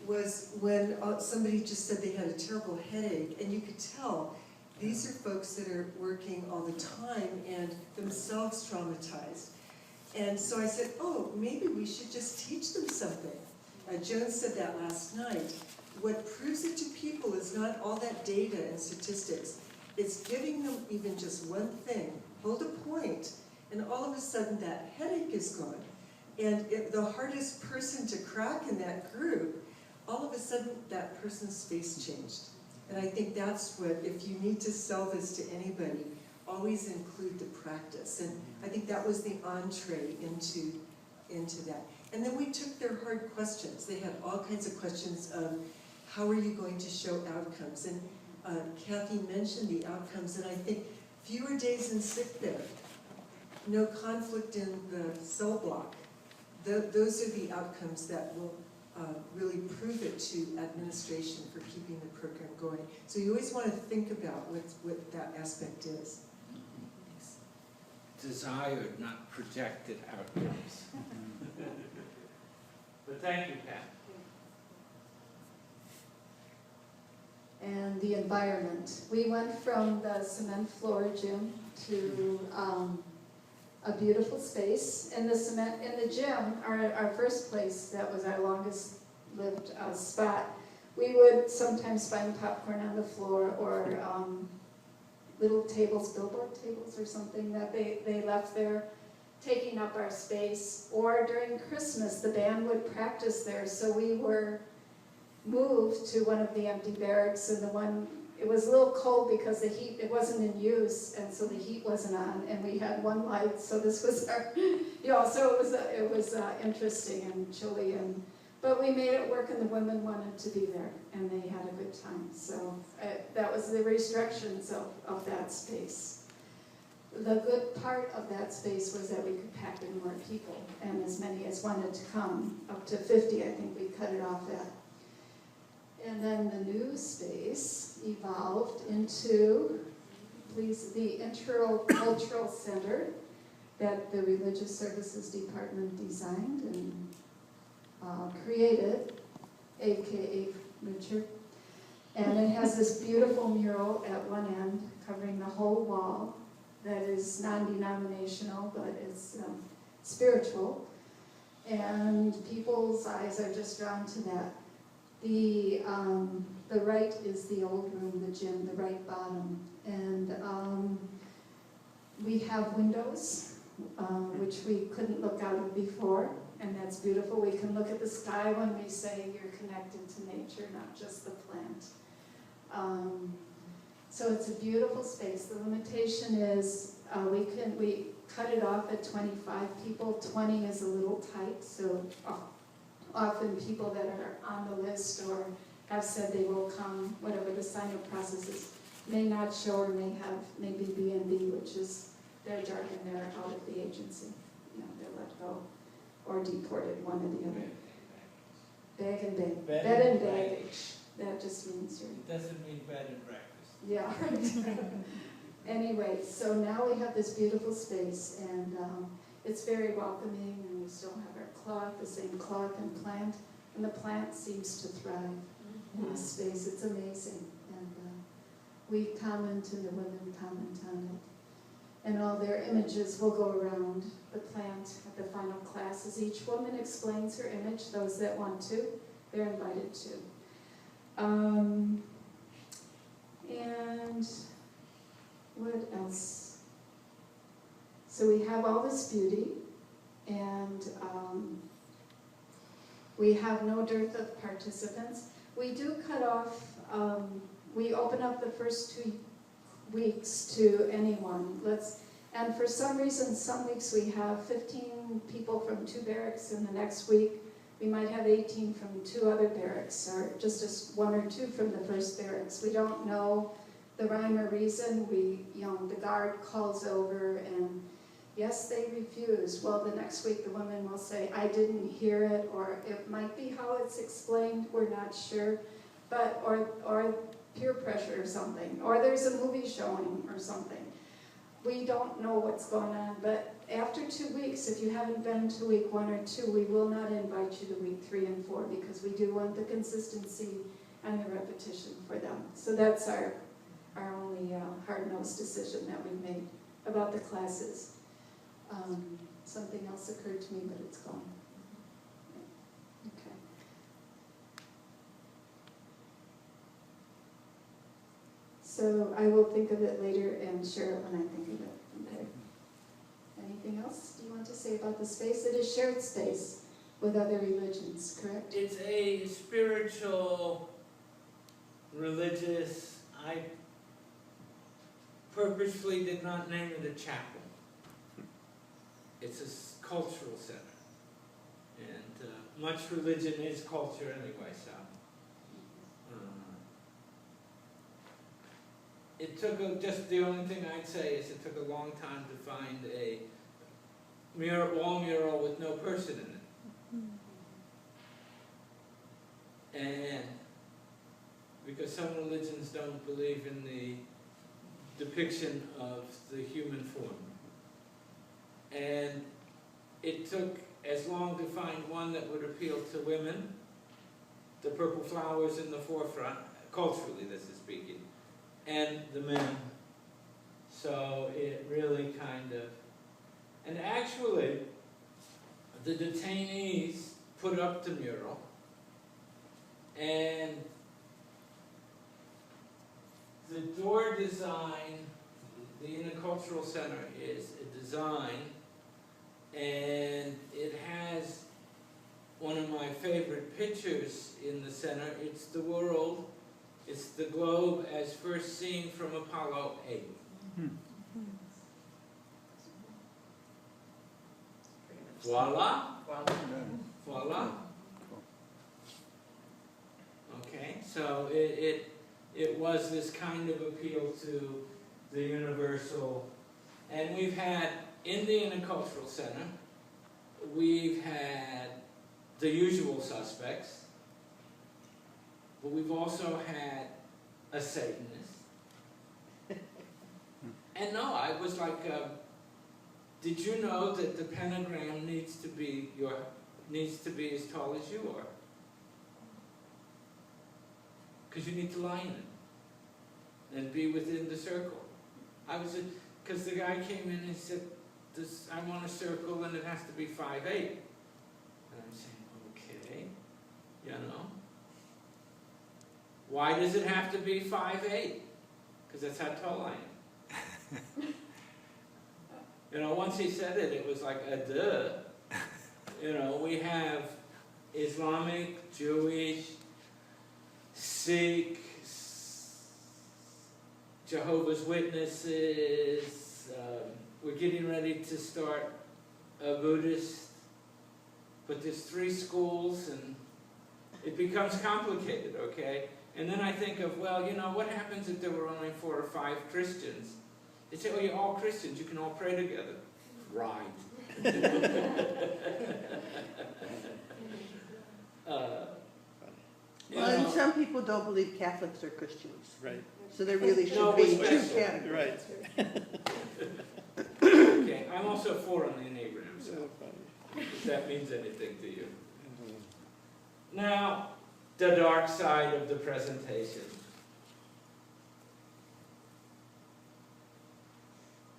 was when somebody just said they had a terrible headache, and you could tell these are folks that are working all the time and themselves traumatized. And so I said, oh, maybe we should just teach them something. Joan said that last night. what proves it to people is not all that data and statistics. It's giving them even just one thing, hold a point, and all of a sudden that headache is gone. And the hardest person to crack in that group, all of a sudden that person's face changed. And I think that's what, if you need to sell this to anybody, always include the practice. And I think that was the entree into that. And then we took their hard questions. They had all kinds of questions of, how are you going to show outcomes? And Kathy mentioned the outcomes, and I think fewer days in sick bed, no conflict in the cell block. Those are the outcomes that will really prove it to administration for keeping the program going. So you always want to think about what that aspect is. Desired, not projected outcomes. But thank you, Pat. And the environment. We went from the cement floor gym to a beautiful space. In the gym, our first place, that was our longest lived spot, we would sometimes find popcorn on the floor or little tables, billboard tables or something that they left there, taking up our space. Or during Christmas, the band would practice there, so we were moved to one of the empty barracks, and it was a little cold because the heat, it wasn't in use, and so the heat wasn't on, and we had one light, so this was our, so it was interesting and chilly, but we made it work, and the women wanted to be there, and they had a good time. So that was the restrictions of that space. The good part of that space was that we could pack in more people, and as many as wanted to come, up to 50, I think we cut it off at. And then the new space evolved into, the Intercultural Center that the Religious Services Department designed and created, aka Richard. And it has this beautiful mural at one end covering the whole wall that is non-denominational, but it's spiritual. And people's eyes are just drawn to that. The right is the old room, the gym, the right bottom. And we have windows, which we couldn't look out of before, and that's beautiful. We can look at the sky when we say you're connected to nature, not just the plant. So it's a beautiful space. The limitation is we cut it off at 25 people. 20 is a little tight, so often people that are on the list or have said they will come, whatever the sign-up process is, may not show or may have maybe B&B, which is their jargon, they're out of the agency. They're let go or deported, one or the other. Bag and bag. Bed and baggage. That just means you're... It doesn't mean bed and breakfast. Yeah, right. Anyway, so now we have this beautiful space, and it's very welcoming, and we still have our cloth, the same cloth and plant, and the plant seems to thrive in this space. It's amazing, and we comment, and the women comment on it, and all their images will go around the plant at the final classes. Each woman explains her image. Those that want to, they're invited to. And what else? So we have all this beauty, and we have no dearth of participants. We do cut off, we open up the first 2 weeks to anyone. And for some reason, some weeks we have 15 people from 2 barracks, and the next week we might have 18 from 2 other barracks, or just 1 or 2 from the first barracks. We don't know the rhyme or reason. The guard calls over, and yes, they refuse. Well, the next week the woman will say, I didn't hear it, or it might be how it's explained, we're not sure, but or peer pressure or something, or there's a movie showing or something. We don't know what's going on, but after 2 weeks, if you haven't been to week 1 or 2, we will not invite you to week 3 and 4, because we do want the consistency and the repetition for them. So that's our only hard-nosed decision that we've made about the classes. Something else occurred to me, but it's gone. Okay. So I will think of it later and share it when I think of it. Okay. Anything else you want to say about the space? It is shared space with other religions, correct? It's a spiritual, religious, I purposefully did not name it a chapel. It's a cultural center. And much religion is culture anyway, so. It took, just the only thing I'd say is it took a long time to find a wall mural with no person in it. And because some religions don't believe in the depiction of the human form. And it took as long to find one that would appeal to women, the purple flowers in the forefront, culturally this is speaking, and the men. So it really kind of, and actually the detainees put up the mural, and the door design, the Intercultural Center is a design, and it has one of my favorite pictures in the center. It's the world, it's the globe as first seen from Apollo 8. Voila, voila. Okay, so it was this kind of appeal to the universal, and we've had in the Intercultural Center, we've had the usual suspects, but we've also had a Satanist. And no, I was like, did you know that the pentagram needs to be as tall as you are? Because you need to line it and be within the circle. Because the guy came in and said, I want a circle and it has to be 5'8". And I'm saying, okay, you know. Why does it have to be 5'8"? Because that's how tall I am. You know, once he said it, it was like a duh. You know, we have Islamic, Jewish, Sikh, Jehovah's Witnesses. We're getting ready to start a Buddhist, but there's 3 schools and it becomes complicated, okay? And then I think of, well, you know, what happens if there were only 4 or 5 Christians? They say, oh, you're all Christians, you can all pray together. Right. Well, and some people don't believe Catholics are Christians. Right. So there really No, should be we're 2 special. categories. Right. Okay, I'm also 4 on the Enneagram, so if that means anything to you. Now, the dark side of the presentation.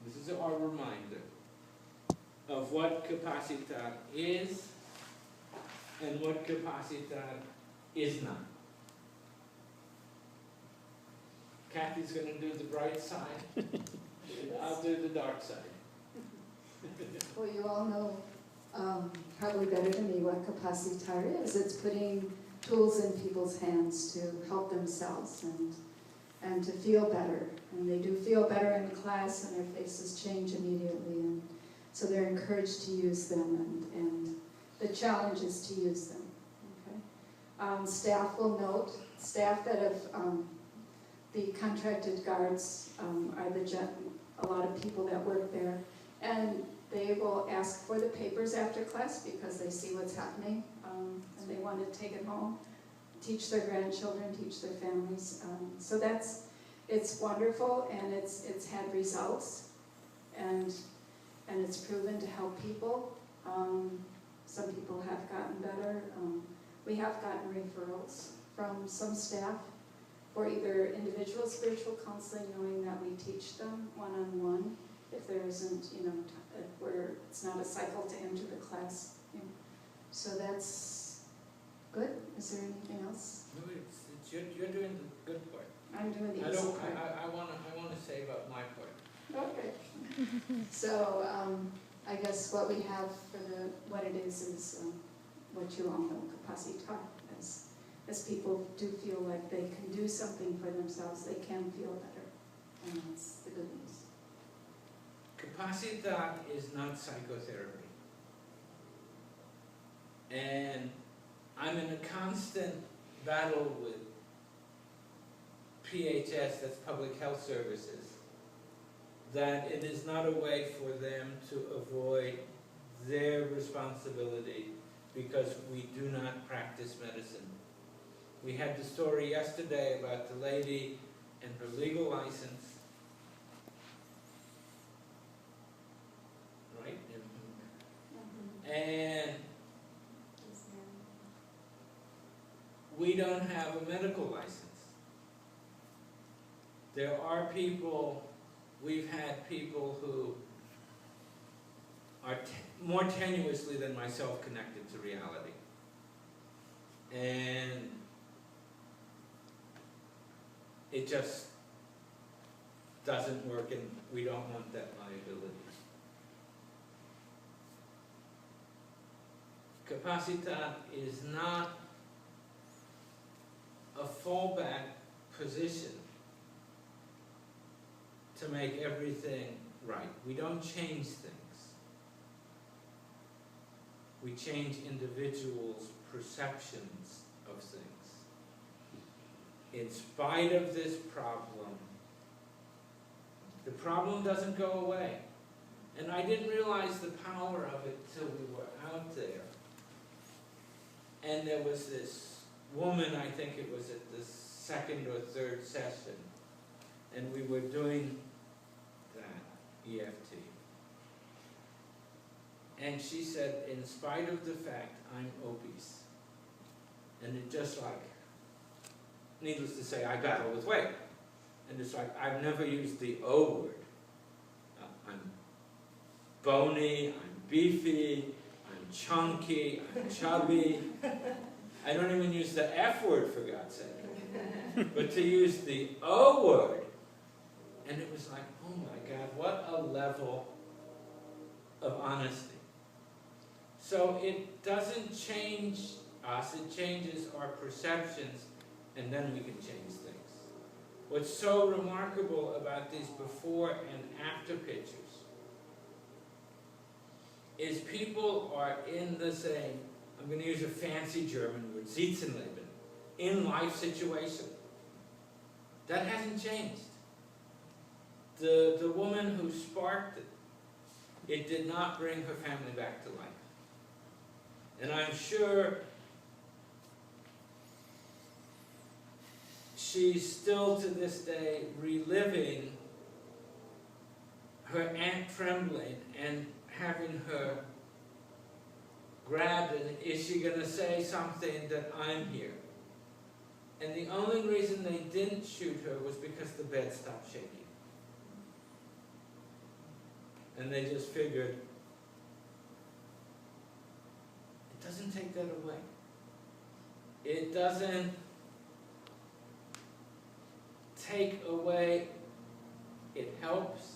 This is our reminder of what Capacitar is and what Capacitar is not. Kathy's going to do the bright side, I'll do the dark side. Well, you all know probably better than me what Capacitar is. It's putting tools in people's hands to help themselves and to feel better. And they do feel better in class and their faces change immediately. And so they're encouraged to use them and the challenge is to use them. Okay? Staff will note, staff that have, the contracted guards are a lot of people that work there. And they will ask for the papers after class because they see what's happening and they want to take it home, teach their grandchildren, teach their families. So it's wonderful and it's had results and it's proven to help people. Some people have gotten better. We have gotten referrals from some staff for either individual spiritual counseling, knowing that we teach them one-on-one if there isn't, you know, where it's not a cycle to enter the class. You know. So that's good. Is there anything else? No, you're doing the good part. I'm doing the I easy don't, part. I wanna save up my part. Okay. So, I guess what we have for what it is what you all know, Capacitar. As people do feel like they can do something for themselves, they can feel better, and that's the good news. Capacitar is not psychotherapy. And I'm in a constant battle with PHS, that's Public Health Services, that it is not a way for them to avoid their responsibility because we do not practice medicine. We had the story yesterday about the lady and her legal license, right? And we don't have a medical license. There are people, we've had people who are more tenuously than myself connected to reality. And it just doesn't work, and we don't want that liability. Capacitar is not a fallback position to make everything right. We don't change things. We change individuals' perceptions of things. In spite of this problem, the problem doesn't go away. And I didn't realize the power of it till we were out there. And there was this woman, I think it was at the second or third session, and we were doing that EFT. And she said, in spite of the fact I'm obese, and it just like, needless to say, I battle with weight. And it's like, I've never used the O word. I'm bony, I'm beefy, I'm chunky, I'm chubby. I don't even use the F word, for God's sake. But to use the O word, and it was like, oh my God, what a level of honesty. So it doesn't change us, it changes our perceptions, and then we can change things. What's so remarkable about these before and after pictures is people are in the same, I'm going to use a fancy German word, Sitzenleben, in life situation. That hasn't changed. The woman who sparked it did not bring her family back to life. And I'm sure she's still to this day reliving her aunt trembling and having her grabbed, and is she going to say something that I'm here? And the only reason they didn't shoot her was because the bed stopped shaking. And they just figured, it doesn't take that away. It doesn't take away, it helps,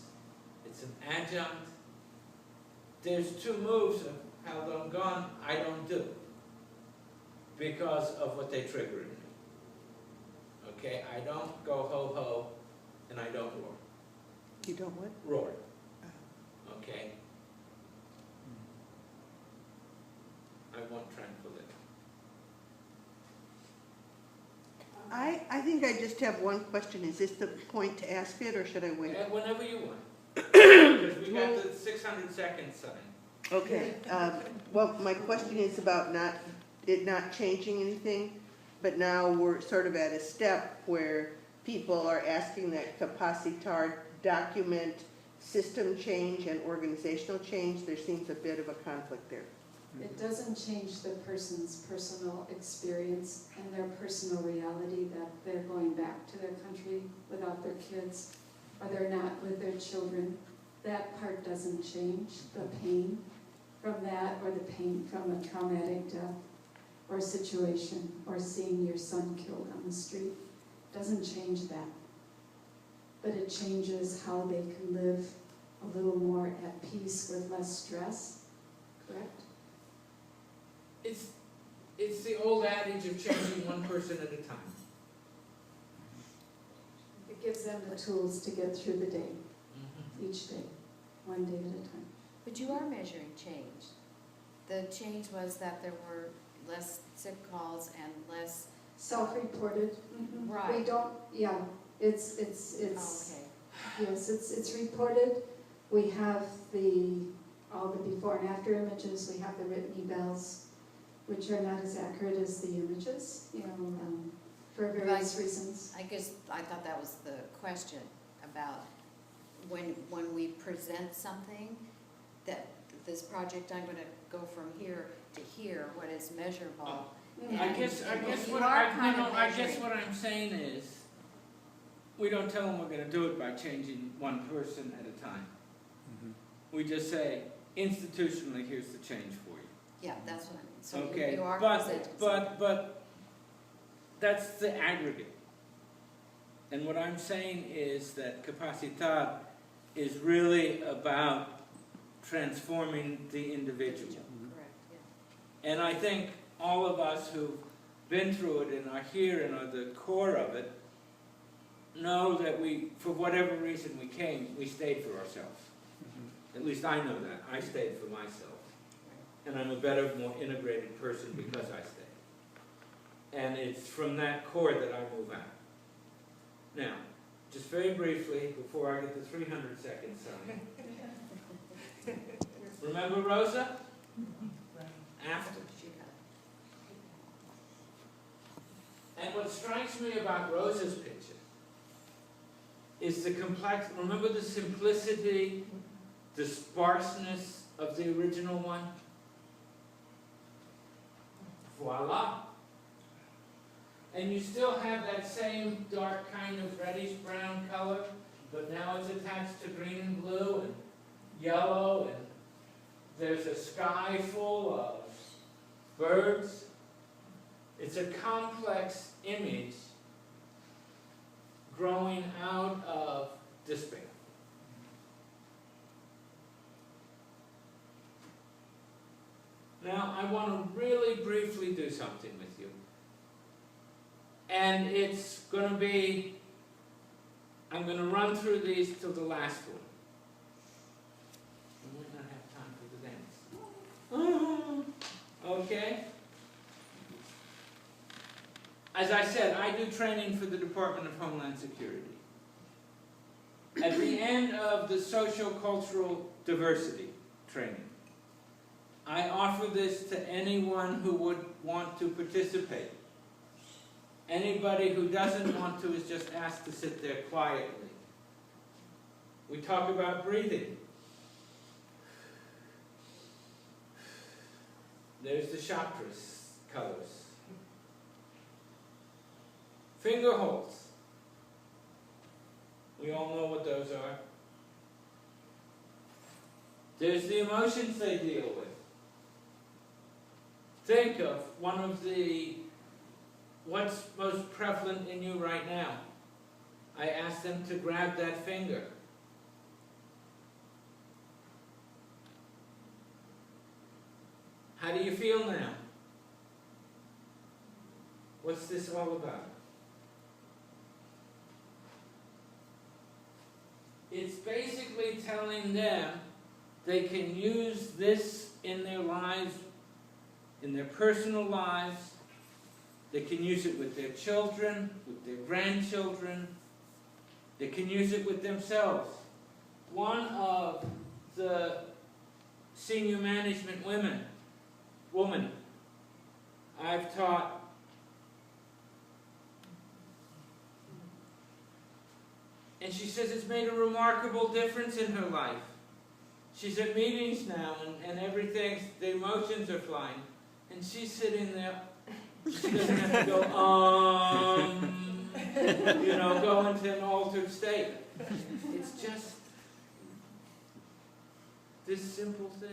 it's an adjunct. There's two moves of held on gun I don't do because of what they trigger in me. Okay, I don't go ho-ho and I don't roar. You don't what? Roar. Okay? I want tranquility. I think I just have one question. Is this the point to ask it, or should I wait? Whenever you want. Because we got the 600-second sign. Okay, well, my question is about not changing anything, but now we're sort of at a step where people are asking that Capacitar document system change and organizational change. There seems a bit of a conflict there. It doesn't change the person's personal experience and their personal reality that they're going back to their country without their kids, or they're not with their children. That part doesn't change. The pain from that, or the pain from a traumatic death or situation, or seeing your son killed on the street, doesn't change that. But it changes how they can live a little more at peace with less stress, correct? It's the old adage of changing one person at a time. It gives them the tools to get through the day, each day, one day at a time. But you are measuring change. The change was that there were less sick calls and less, Self-reported. Right. We don't, yeah, it's, okay. yes, it's reported. We have all the before and after images, we have the written evals, which are not as accurate as the images, for various reasons. I guess I thought that was the question about when we present something, that this project, I'm gonna go from here to here, what is measurable. I guess You what are kind of I guess measuring. what I'm saying is, we don't tell them we're gonna do it by changing one person at a time. We just say, institutionally, here's the change for you. Yeah, that's what I mean. So Okay, you are presenting something. but that's the aggregate. And what I'm saying is that Capacitar is really about transforming the individual. Correct, yeah. And I think all of us who've been through it and are here and are the core of it, know that we, for whatever reason we came, we stayed for ourselves. At least I know that. I stayed for myself. And I'm a better, more integrated person because I stayed. And it's from that core that I move out. Now, just very briefly, before I get the 300 seconds sign. Remember Rosa? After. She got it. And what strikes me about Rosa's picture is the complex, remember the simplicity, the sparseness of the original one? Voila. And you still have that same dark kind of reddish brown color, but now it's attached to green and blue and yellow, and there's a sky full of birds. It's a complex image growing out of despair. Now, I want to really briefly do something with you. And it's going to be, I'm going to run through these till the last one. We might not have time for the dance. Okay? As I said, I do training for the Department of Homeland Security. At the end of the social-cultural diversity training, I offer this to anyone who would want to participate. Anybody who doesn't want to is just asked to sit there quietly. We talk about breathing. There's the chakras colors. Finger holds. We all know what those are. There's the emotions they deal with. Think of one of the, what's most prevalent in you right now. I ask them to grab that finger. How do you feel now? What's this all about? It's basically telling them they can use this in their lives, in their personal lives. They can use it with their children, with their grandchildren. They can use it with themselves. One of the senior management woman I've taught, and she says it's made a remarkable difference in her life. She's at meetings now and everything, the emotions are flying. And she's sitting there, she doesn't have to go, go into an altered state. It's just this simple thing.